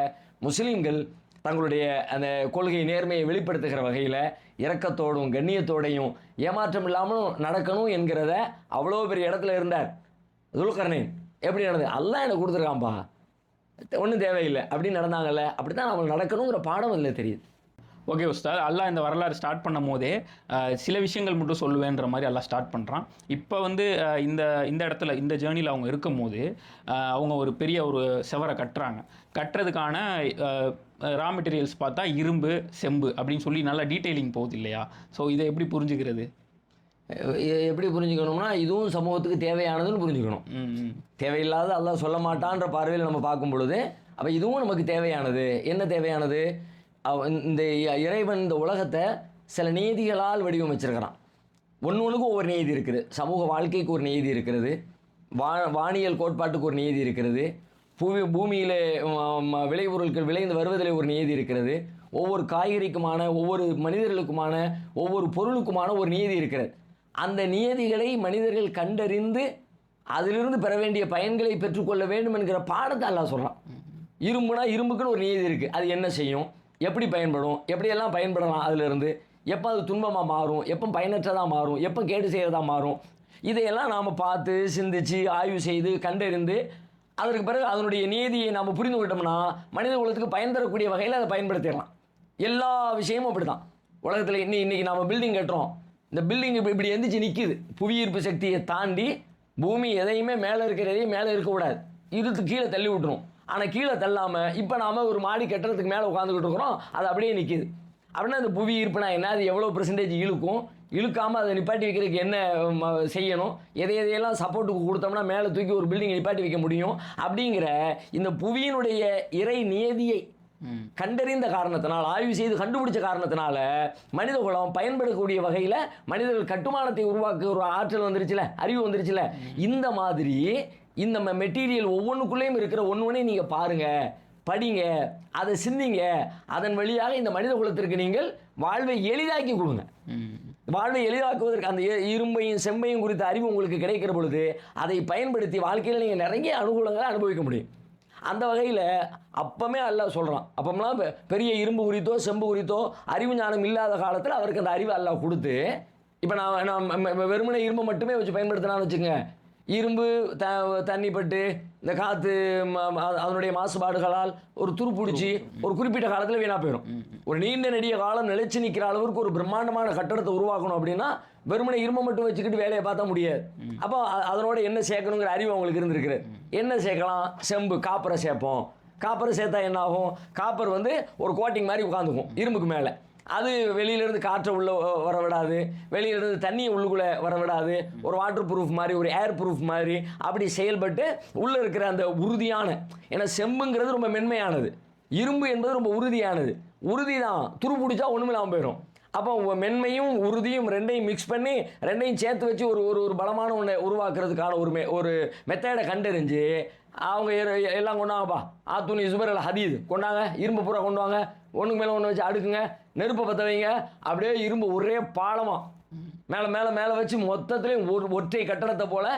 முஸ்லீம்கள் தங்களுடைய அந்த கொள்கை நேர்மையை வெளிப்படுத்துகிற வகையில் இரக்கத்தோடும் கண்ணியத்தோடையும் ஏமாற்றம் இல்லாமலும் நடக்கணும் என்கிறத அவ்வளோ பெரிய இடத்துல இருந்தார் துல்கர்னைன். எப்படி நடந்தது, அல்லாஹ் எனக்கு கொடுத்துருக்கான்ப்பா, ஒன்றும் தேவையில்லை அப்படின்னு நடந்தாங்கல்ல, அப்படி தான் நம்ம நடக்கணுங்கிற பாடம் அதில் தெரியுது. ஓகே உஸ்தாத், அல்லாஹ் இந்த வரலாறு ஸ்டார்ட் பண்ணும் போதே சில விஷயங்கள் மட்டும் சொல்லுவேன்ற மாதிரி எல்லாம் ஸ்டார்ட் பண்ணுறான். இப்போ வந்து இந்த இடத்துல இந்த ஜேர்னியில் அவங்க இருக்கும் போது அவங்க ஒரு பெரிய ஒரு செவரை கட்டுறதுக்கான ரா மெட்டீரியல்ஸ் பார்த்தா இரும்பு, செம்பு அப்படின்னு சொல்லி நல்லா டீட்டெயிலிங் போகுது இல்லையா? ஸோ இதை எப்படி புரிஞ்சுக்கிறது? எப்படி புரிஞ்சுக்கணும்னா, இதுவும் சமூகத்துக்கு தேவையானதுன்னு புரிஞ்சுக்கணும். தேவையில்லாத அல்லாஹ் சொல்ல மாட்டான்ற பார்வையில் நம்ம பார்க்கும் பொழுது, அப்போ இதுவும் நமக்கு தேவையானது. என்ன தேவையானது? இந்த இறைவன் இந்த உலகத்தை சில நீதிகளால் வடிவமைச்சிருக்கிறான். ஒன்றுக்கும் ஒவ்வொரு நீதி இருக்குது. சமூக வாழ்க்கைக்கு ஒரு நீதி இருக்கிறது, வானியல் கோட்பாட்டுக்கு ஒரு நீதி இருக்கிறது, பூமியில் விளைபொருட்கள் விளைந்து வருவதில் ஒரு நீதி இருக்கிறது, ஒவ்வொரு காய்கறிக்குமான, ஒவ்வொரு மனிதர்களுக்குமான, ஒவ்வொரு பொருளுக்குமான ஒரு நீதி இருக்கிறது. அந்த நியதிகளை மனிதர்கள் கண்டறிந்து அதிலிருந்து பெற வேண்டிய பயன்களை பெற்றுக்கொள்ள வேண்டும் என்கிற பாடத்தை அல்லாஹ் சொல்கிறான். இரும்புனா இரும்புக்குன்னு ஒரு நீதி இருக்குது, அது என்ன செய்யும், எப்படி பயன்படும், எப்படியெல்லாம் பயன்படலாம், அதிலிருந்து எப்போ அது துன்பமாக மாறும், எப்போ பயனற்றதாக மாறும், எப்போ கேடு செய்கிறதா மாறும், இதையெல்லாம் நாம் பார்த்து சிந்தித்து ஆய்வு செய்து கண்டறிந்து அதற்கு பிறகு அதனுடைய நீதியை நாம் புரிந்து கொண்டோம்னா மனித குலத்துக்கு பயன் தரக்கூடிய வகையில் அதை பயன்படுத்திடலாம். எல்லா விஷயமும் அப்படி தான். உலகத்தில் இன்றைக்கி நாம் பில்டிங் கட்டுறோம், இந்த பில்டிங் இப்படி எந்திரிச்சு நிற்கிது, புவியீர்ப்பு சக்தியை தாண்டி பூமி எதையுமே மேலே இருக்கிறதையும் மேலே இருக்கக்கூடாது, இழுத்து கீழே தள்ளி விட்டுரும். ஆனால் கீழே தள்ளாமல் இப்போ நாம் ஒரு மாடி கட்டுறதுக்கு மேலே உட்காந்துக்கிட்டு இருக்கிறோம், அது அப்படியே நிற்கிது. அப்படின்னா அந்த புவி ஈர்ப்புனா என்ன, அது எவ்வளோ % இழுக்கும், இழுக்காமல் அதை நிப்பாட்டி வைக்கிறதுக்கு என்ன செய்யணும், எதையெல்லாம் சப்போர்ட்டுக்கு கொடுத்தோம்னா மேலே தூக்கி ஒரு பில்டிங்கை நிப்பாட்டி வைக்க முடியும் அப்படிங்கிற இந்த புவியினுடைய இறை நியதியை கண்டறிந்த காரணத்தினால், ஆய்வு செய்து கண்டுபிடிச்ச காரணத்தினால மனித குலம் பயன்படக்கூடிய வகையில் மனிதர்கள் கட்டுமானத்தை உருவாக்க ஒரு ஆற்றல் வந்துருச்சுல, அறிவு வந்துருச்சுல. இந்த மாதிரி இந்த மெட்டீரியல் ஒவ்வொன்றுக்குள்ளேயும் இருக்கிற ஒவ்வொன்றையும் நீங்கள் பாருங்கள், படிங்க, அதை சிந்திங்க, அதன் வழியாக இந்த மனித குலத்திற்கு நீங்கள் வாழ்வை எளிதாக்கி கொடுங்க. வாழ்வை எளிதாக்குவதற்கு அந்த இரும்பையும் செம்பையும் குறித்த அறிவு உங்களுக்கு கிடைக்கிற பொழுது அதை பயன்படுத்தி வாழ்க்கையில் நீங்கள் நிறைய அனுகூலங்களை அனுபவிக்க முடியும். அந்த வகையில் அப்பமே அல்லாஹ் சொல்கிறான். அப்போம்லாம் பெரிய இரும்பு குறித்தோ செம்பு குறித்தோ அறிவு ஞானம் இல்லாத காலத்தில் அவருக்கு அந்த அறிவு அல்லாஹ் கொடுத்து, இப்போ நான் வெறுமனே இரும்பை மட்டுமே வச்சு பயன்படுத்தினான்னு வச்சுக்கோங்க, இரும்பு தண்ணி பட்டு இந்த காற்று அதனுடைய மாசுபாடுகளால் ஒரு துருப்பிடிச்சி ஒரு குறிப்பிட்ட காலத்தில் வீணாக போயிடும். ஒரு நீண்ட நெடிய காலம் நிலைச்சு நிற்கிற அளவுக்கு ஒரு பிரம்மாண்டமான கட்டடத்தை உருவாக்கணும் அப்படின்னா வெறுமனை இரும்பை மட்டும் வச்சுக்கிட்டு வேலையை பார்த்தா முடியாது. அப்போ அதனோட என்ன சேர்க்கணுங்கிற அறிவு அவங்களுக்கு இருந்திருக்கு. என்ன சேர்க்கலாம்? செம்பு, காப்பரை சேர்ப்போம். காப்பரை சேர்த்தா என்ன ஆகும்? காப்பர் வந்து ஒரு கோட்டிங் மாதிரி உட்காந்துக்கும் இரும்புக்கு மேலே. அது வெளியிலேருந்து காற்றை உள்ளே வர விடாது, வெளியிலேருந்து தண்ணியை உள்ளுக்குள்ளே வர விடாது. ஒரு வாட்டர் ப்ரூஃப் மாதிரி, ஒரு ஏர் ப்ரூஃப் மாதிரி அப்படி செயல்பட்டு உள்ளே இருக்கிற அந்த உறுதியான, ஏன்னா செம்புங்கிறது ரொம்ப மென்மையானது, இரும்பு என்பது ரொம்ப உறுதியானது. உறுதி தான், துரு பிடிச்சா ஒன்றுமில்லாமல் போயிடும். அப்போ மென்மையும் உறுதியும் ரெண்டையும் மிக்ஸ் பண்ணி ரெண்டையும் சேர்த்து வச்சு ஒரு ஒரு பலமான ஒன்றை உருவாக்குறதுக்கான ஒரு மெத்தடை கண்டறிஞ்சு அவங்க எல்லாம் கொண்டாங்கப்பா. ஆத்துனி சுபர் ஹதீது கொண்டாங்க, இரும்பு பூரா கொண்டு வாங்க, ஒன்றுக்கு மேலே ஒன்று வச்சு அடுக்குங்க, நெருப்பை பற்ற வைங்க. அப்படியே இரும்பு ஒரே பாலமாக மேலே மேலே மேலே வச்சு மொத்தத்துலேயும் ஒற்றை கட்டடத்தை போல்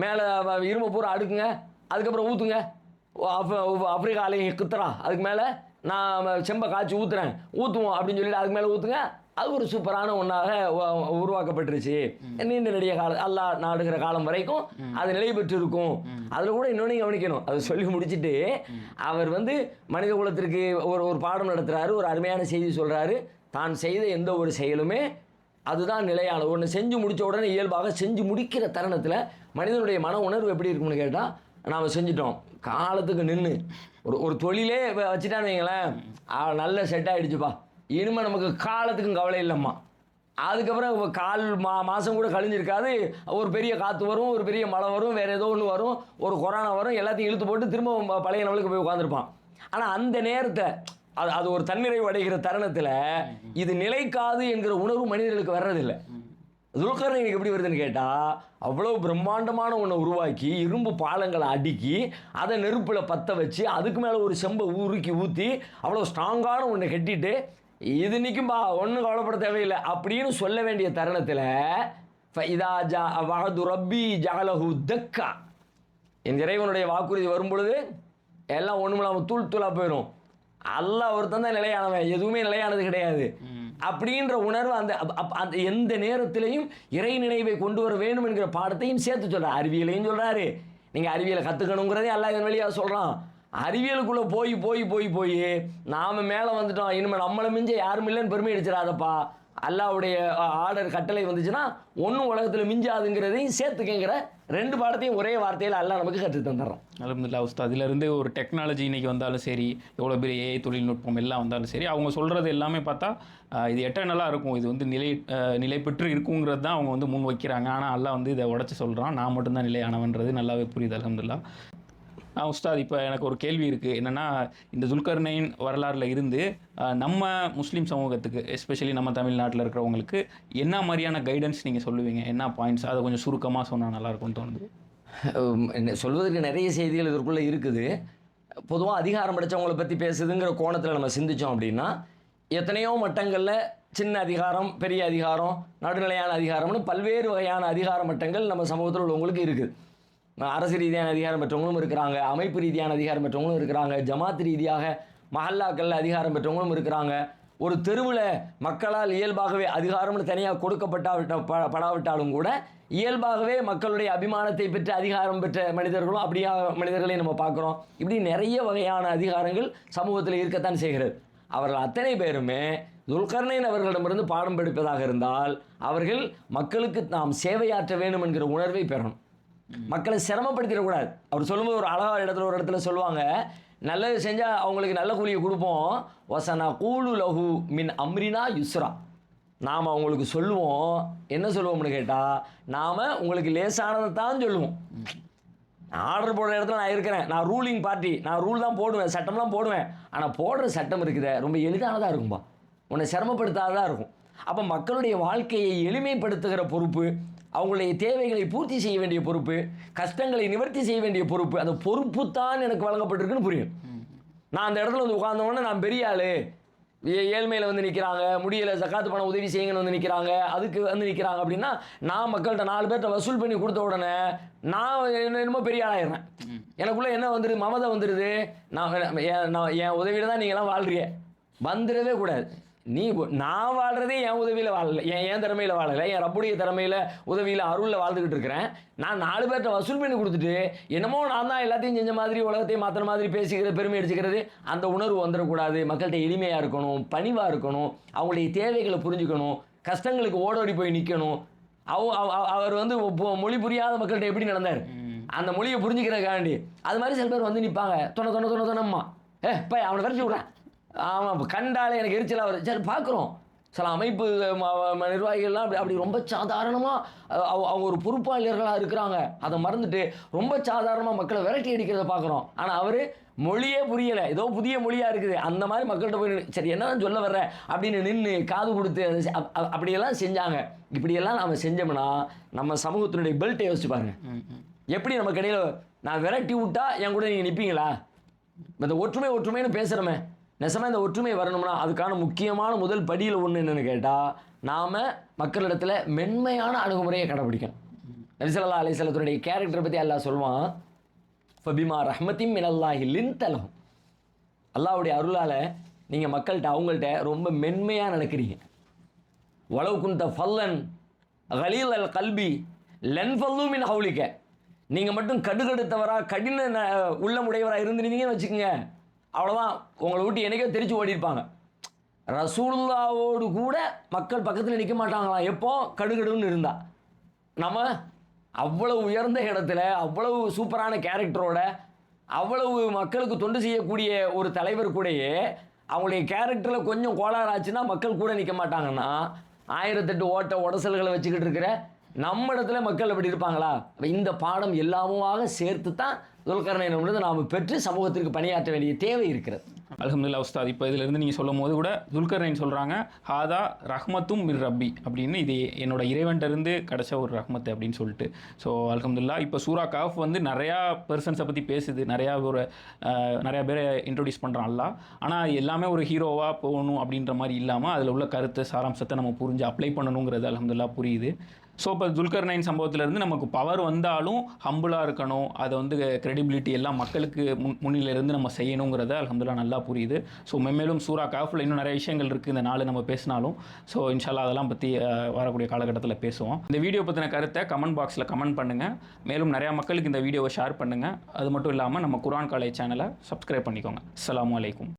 மேலே இரும்பு பூரா அடுக்குங்க. அதுக்கப்புறம் ஊற்றுங்க. ஆப்பிரிக்காலையும் குத்துறா, அதுக்கு மேலே நான் செம்பை காய்ச்சி ஊற்றுவோம் அப்படின்னு சொல்லிட்டு அதுக்கு மேலே ஊற்றுங்க. அது ஒரு சூப்பரான ஒன்றாக உருவாக்கப்பட்டுருச்சு. நீண்ட நெடிய காலம் அல்லாஹ் நாடுகிற காலம் வரைக்கும் அது நிலை பெற்று இருக்கும். அதில் கூட இன்னொன்று கவனிக்கணும். அதை சொல்லி முடிச்சுட்டு அவர் வந்து மனித குலத்திற்கு ஒரு பாடம் நடத்துகிறாரு, ஒரு அருமையான செய்தி சொல்கிறாரு. தான் செய்த எந்த ஒரு செயலுமே அதுதான் நிலையான ஒன்று. செஞ்சு முடித்த உடனே இயல்பாக செஞ்சு முடிக்கிற தருணத்தில் மனிதனுடைய மன உணர்வு எப்படி இருக்கும்னு கேட்டால், நாம் செஞ்சிட்டோம் காலத்துக்கு நின்று ஒரு தொழிலே வச்சுட்டான்னு வைங்களேன், நல்ல செட் ஆகிடுச்சுப்பா, இனிமேல் நமக்கு காலத்துக்கும் கவலை இல்லைம்மா. அதுக்கப்புறம் கால் மாதம் கூட கழிஞ்சிருக்காது, ஒரு பெரிய காற்று வரும், ஒரு பெரிய மழை வரும், வேறு ஏதோ ஒன்று வரும், ஒரு கொரோனா வரும், எல்லாத்தையும் இழுத்து போட்டு திரும்ப பழைய லெவலுக்கு போய் உட்காந்துருப்பான். ஆனால் அந்த நேரத்தை அது ஒரு தன்னிறைவு அடைகிற தருணத்தில் இது நிலைக்காது என்கிற உணர்வு மனிதர்களுக்கு வர்றதில்லை. துல்கர்னைனுக்கு எப்படி வருதுன்னு கேட்டால், அவ்வளோ பிரம்மாண்டமான ஒன்றை உருவாக்கி இரும்பு பாலங்களை அடுக்கி அதை நெருப்பில் பற்ற வச்சு அதுக்கு மேலே ஒரு செம்பை உருக்கி ஊற்றி அவ்வளோ ஸ்ட்ராங்கான ஒன்றை கட்டிட்டு இது நிற்கும்பா ஒன்றும் கவலைப்பட தேவையில்லை அப்படின்னு சொல்ல வேண்டிய தருணத்தில் இதா ஜா வஹது ரப்பி ஜஅலஹு தக்கா, என் இறைவனுடைய வாக்குறுதி வரும் பொழுது எல்லாம் ஒன்றுமில்லாமல் தூளாக போயிடும். அல்லாஹ் ஒருத்தன் தான் நிலையானவன், எதுவுமே நிலையானது கிடையாது அப்படின்ற உணர்வு அந்த எந்த நேரத்திலையும் இறை நினைவை கொண்டு வர வேண்டும் என்கிற பாடத்தையும் சேர்த்து சொல்கிறார். அறிவியலையும் சொல்கிறாரு, நீங்கள் அறிவியலை கற்றுக்கணுங்கிறதே அல்லாஹ் இதன் வழியாக சொல்கிறான். அறிவியலுக்குள்ளே போய் நாம் மேலே வந்துட்டோம், இனிமேல் நம்மளை மிஞ்ச யாரும் இல்லைன்னு பெருமை அடிச்சிடாதப்பா, அல்லாஹ்வுடைய ஆர்டர் கட்டளை வந்துச்சுன்னா ஒன்றும் உலகத்தில் மிஞ்சாதுங்கிறதையும் சேர்த்துக்கங்கிற ரெண்டு பாடத்தையும் ஒரே வார்த்தையில் அல்லாஹ் நமக்கு கற்று தந்துடுறோம். அல்ஹம்துலில்லாஹ் உஸ்தாத். அதிலிருந்து ஒரு டெக்னாலஜி இன்றைக்கி வந்தாலும் சரி, எவ்வளோ பெரிய ஏஐ தொழில்நுட்பம் எல்லாம் வந்தாலும் சரி, அவங்க சொல்கிறது எல்லாமே பார்த்தா இது எட்டர்னலாக இருக்கும், இது வந்து நிலை பெற்று இருக்குங்கிறது தான் அவங்க வந்து முன் வைக்கிறாங்க. ஆனால் அல்லாஹ் வந்து இதை உடச்சி சொல்கிறான், நான் மட்டும்தான் நிலையானவன்றது நல்லாவே புரியுது. அல்ஹம்துலில்லாஹ். உஸ்தாத், இப்போ எனக்கு ஒரு கேள்வி இருக்குது. என்னென்னா, இந்த துல்கர்னைன் வரலாறில் இருந்து நம்ம முஸ்லீம் சமூகத்துக்கு, எஸ்பெஷலி நம்ம தமிழ்நாட்டில் இருக்கிறவங்களுக்கு என்ன மாதிரியான கைடன்ஸ் நீங்கள் சொல்லுவீங்க? என்ன பாயிண்ட்ஸ், அதை கொஞ்சம் சுருக்கமாக சொன்னால் நல்லாயிருக்கும்னு தோணுது. சொல்வதற்கு நிறைய செய்திகள் இதற்குள்ளே இருக்குது. பொதுவாக அதிகாரம் படைத்தவங்களை பற்றி பேசுதுங்கிற கோணத்தில் நம்ம சிந்தித்தோம் அப்படின்னா, எத்தனையோ மட்டங்களில் சின்ன அதிகாரம், பெரிய அதிகாரம், நடுநிலையான அதிகாரம்னு பல்வேறு வகையான அதிகார மட்டங்கள் நம்ம சமூகத்தில் உள்ளவங்களுக்கு இருக்குது. அரசு ரீதியான அதிகாரம் பெற்றவங்களும் இருக்கிறாங்க, அமைப்பு ரீதியான அதிகாரம் பெற்றவங்களும் இருக்கிறாங்க, ஜமாத் ரீதியாக மஹல்லாக்களில் அதிகாரம் பெற்றவங்களும் இருக்கிறாங்க. ஒரு தெருவில் மக்களால் இயல்பாகவே அதிகாரம்னு தனியாக படாவிட்டாலும் கூட இயல்பாகவே மக்களுடைய அபிமானத்தை பெற்ற அதிகாரம் பெற்ற மனிதர்களும் அப்படியா மனிதர்களையும் நம்ம பார்க்குறோம். இப்படி நிறைய வகையான அதிகாரங்கள் சமூகத்தில் இருக்கத்தான் செய்கிறது. அவர்கள் அத்தனை பேருமே துல்கர்னைன் அவர்களிடமிருந்து பாடம் படிப்பதாக இருந்தால் அவர்கள் மக்களுக்கு நாம் சேவையாற்ற வேண்டும் என்கிற உணர்வை பெறணும். மக்களை சிரமப்படுத்திடக்கூடாது. அவர் சொல்லும்போது ஒரு இடத்துல சொல்லுவாங்க, நல்லது செஞ்சால் அவங்களுக்கு நல்ல கூலியை கொடுப்போம், வசனா கூலு லஹு மின் அம்ரினா யுஸ்ரா, நாம் அவங்களுக்கு சொல்லுவோம். என்ன சொல்லுவோம்னு கேட்டால், நாம் உங்களுக்கு லேசானதை தான் சொல்லுவோம். ஆர்டர் போடுற இடத்துல நான் இருக்கிறேன், நான் ரூலிங் பார்ட்டி, நான் ரூல் தான் போடுவேன், சட்டம்லாம் போடுவேன். ஆனால் போடுற சட்டம் இருக்குதே ரொம்ப எளிதானதாக இருக்கும்பா, உன்னை சிரமப்படுத்தாததாக இருக்கும். அப்போ மக்களுடைய வாழ்க்கையை எளிமைப்படுத்துகிற பொறுப்பு, அவங்களுடைய தேவைகளை பூர்த்தி செய்ய வேண்டிய பொறுப்பு, கஷ்டங்களை நிவர்த்தி செய்ய வேண்டிய பொறுப்பு, அந்த பொறுப்பு தான் எனக்கு வழங்கப்பட்டிருக்குன்னு புரியும். நான் அந்த இடத்துல வந்து உட்கார்ந்தோன்னே நான் பெரிய ஆள், ஏழ்மையில் வந்து நிற்கிறாங்க, முடியலை, ஜக்காத்து பணம் உதவி செய்யுங்கன்னு வந்து நிற்கிறாங்க, அதுக்கு வந்து நிற்கிறாங்க அப்படின்னா, நான் மக்கள்கிட்ட 4 பேர்கிட்ட வசூல் பண்ணி கொடுத்த உடனே நான் என்னமோ பெரிய ஆளாயிடுறேன். எனக்குள்ளே என்ன வந்துடுது, மமதை வந்துடுது. நான் என் உதவியில் தான் நீங்கள்லாம் வாழ்றீங்க. வந்துடவே கூடாது. நான் வாழ்கிறதே என் உதவியில் வாழலை, என் திறமையில் வாழலை, என் ரப்புடைய திறமையில் உதவியில் அருளில் வாழ்ந்துக்கிட்டு இருக்கிறேன். நான் 4 பேர்கிட்ட வசூல் பண்ணி கொடுத்துட்டு என்னமோ நான் தான் எல்லாத்தையும் செஞ்ச மாதிரி உலகத்தையும் மாற்றின மாதிரி பேசிக்கிறது, பெருமை அடிச்சுக்கிறது, அந்த உணர்வு வந்துடக்கூடாது. மக்கள்கிட்ட எளிமையாக இருக்கணும், பணிவாக இருக்கணும், அவங்களுடைய தேவைகளை புரிஞ்சுக்கணும், கஷ்டங்களுக்கு ஓடோடி போய் நிற்கணும். அவர் வந்து மொழி புரியாத மக்கள்கிட்ட எப்படி நடந்தார், அந்த மொழியை புரிஞ்சுக்கிறக்காண்டி அது மாதிரி சில பேர் வந்து நிற்பாங்க. தொணம்மா போய் அவனை விரட்டி விட்றேன், ஆமாம் கண்டாலே எனக்கு எரிச்சலாக வருது. சரி பார்க்குறோம் சில அமைப்பு நிர்வாகிகள்லாம் அப்படி ரொம்ப சாதாரணமாக அவங்க ஒரு பொறுப்பாளர்களாக இருக்கிறாங்க, அதை மறந்துட்டு ரொம்ப சாதாரணமாக மக்களை விரட்டி அடிக்கிறத பார்க்குறோம். ஆனால் அவர் மொழியே புரியலை, ஏதோ புதிய மொழியாக இருக்குது, அந்த மாதிரி மக்கள்கிட்ட போய் சரி என்னதான் சொல்ல வர்ற அப்படின்னு நின்று காது கொடுத்து அப்படியெல்லாம் செஞ்சாங்க. இப்படியெல்லாம் நம்ம செஞ்சோம்னா நம்ம சமூகத்தினுடைய பெல்ட்டை யோசிச்சு பாருங்க. எப்படி நம்ம கடையில் நான் விரட்டி விட்டா என் கூட நீங்கள் நிற்பீங்களா? இந்த ஒற்றுமைன்னு பேசுகிறோமே, நெசமாக இந்த ஒற்றுமை வரணும்னா அதுக்கான முக்கியமான முதல் படியில் ஒன்று என்னென்னு கேட்டால், நாம் மக்களிடத்தில் மென்மையான அணுகுமுறையை கடைப்பிடிக்கணும். நபி ஸல்லல்லாஹு அலைஹி வஸல்லத்துடைய கேரக்டரை பற்றி அல்லாஹ் சொல்லுவான், ஃபபிமா ரஹ்மத்தின் மினல்லாஹி லின்தலஹும். அல்லாஹ்வுடைய அருளால் நீங்கள் மக்கள்கிட்ட அவங்கள்ட்ட ரொம்ப மென்மையாக நடக்கிறீங்க. வலவ் குன்த ஃபல்லன் கலீலல் கல்பி லன்ஃபல்லு மின் ஹவுலிக்க. நீங்கள் மட்டும் கடுகடுத்தவராக கடின உள்ளமுடையவராக இருந்துருந்தீங்கன்னு வச்சுக்கோங்க, அவ்வளோதான், உங்களை விட்டு என்னைக்கோ தெரிச்சு ஓடிருப்பாங்க. ரசூலுல்லாவோடு கூட மக்கள் பக்கத்தில் நிற்க மாட்டாங்களாம் எப்போ கடுகடுன்னு இருந்தா. நம்ம அவ்வளவு உயர்ந்த இடத்துல அவ்வளவு சூப்பரான கேரக்டரோட அவ்வளவு மக்களுக்கு தொண்டு செய்யக்கூடிய ஒரு தலைவர் கூடயே அவங்களுடைய கேரக்டரில் கொஞ்சம் கோளாறு ஆச்சுன்னா மக்கள் கூட நிற்க மாட்டாங்கன்னா, 1008 உடசல்களை வச்சுக்கிட்டு இருக்கிற நம்ம இடத்துல மக்கள் அப்படி இருப்பாங்களா? இந்த பாடம் எல்லாமுமாக சேர்த்து தான் துல்கர்னைனிடமிருந்து நாம் பெற்று சமூகத்திற்கு பணியாற்ற வேண்டிய தேவை இருக்கிறது. அல்ஹம்துலில்லாஹ் உஸ்தாத். இப்போ இதிலிருந்து நீங்கள் சொல்லும் போது கூட துல்கர்னைன் சொல்கிறாங்க, ஹாதா ரஹ்மத்தும் மிர் ரப்பி அப்படின்னு, இது என்னோட இறைவன்கிட்டருந்து கிடச்ச ஒரு ரஹ்மத்து அப்படின்னு சொல்லிட்டு. ஸோ அல்ஹம்துலில்லாஹ். இப்போ சூரா காஃப் வந்து நிறையா பர்சன்ஸை பற்றி பேசுது, நிறையா பேரை இன்ட்ரொடியூஸ் பண்ணுறான் அல்லாஹ். ஆனால் எல்லாமே ஒரு ஹீரோவாக போகணும் அப்படின்ற மாதிரி இல்லாமல் அதில் உள்ள கருத்து சாராம்சத்தை நம்ம புரிஞ்சு அப்ளை பண்ணணுங்கிறது அல்ஹம்துலில்லாஹ் புரியுது. ஸோ இப்போ துல்கர்னைன் சம்பவத்திலேருந்து நமக்கு பவர் வந்தாலும் ஹம்புளாக இருக்கணும், அதை வந்து கிரெடிபிலிட்டி எல்லாம் மக்களுக்கு முன்னிலிருந்து நம்ம செய்யணுங்கிறத அல்ஹம்துலில்லாஹ் நல்லா புரியுது. ஸோ மேலும் சூரா காஃபில் இன்னும் நிறைய விஷயங்கள் இருக்குது, இந்த நாள் நம்ம பேசினாலும். ஸோ இன்ஷால்லா அதெல்லாம் பற்றி வரக்கூடிய காலகட்டத்தில் பேசுவோம். இந்த வீடியோ பற்றின கருத்தை கமெண்ட் பாக்ஸில் கமெண்ட் பண்ணுங்கள். மேலும் நிறையா மக்களுக்கு இந்த வீடியோவை ஷேர் பண்ணுங்கள். அது மட்டும் இல்லாமல் நம்ம குர்ஆன் காலேஜ் சேனலை சப்ஸ்கிரைப் பண்ணிக்கோங்க. அஸ்ஸலாமு அலைக்கும்.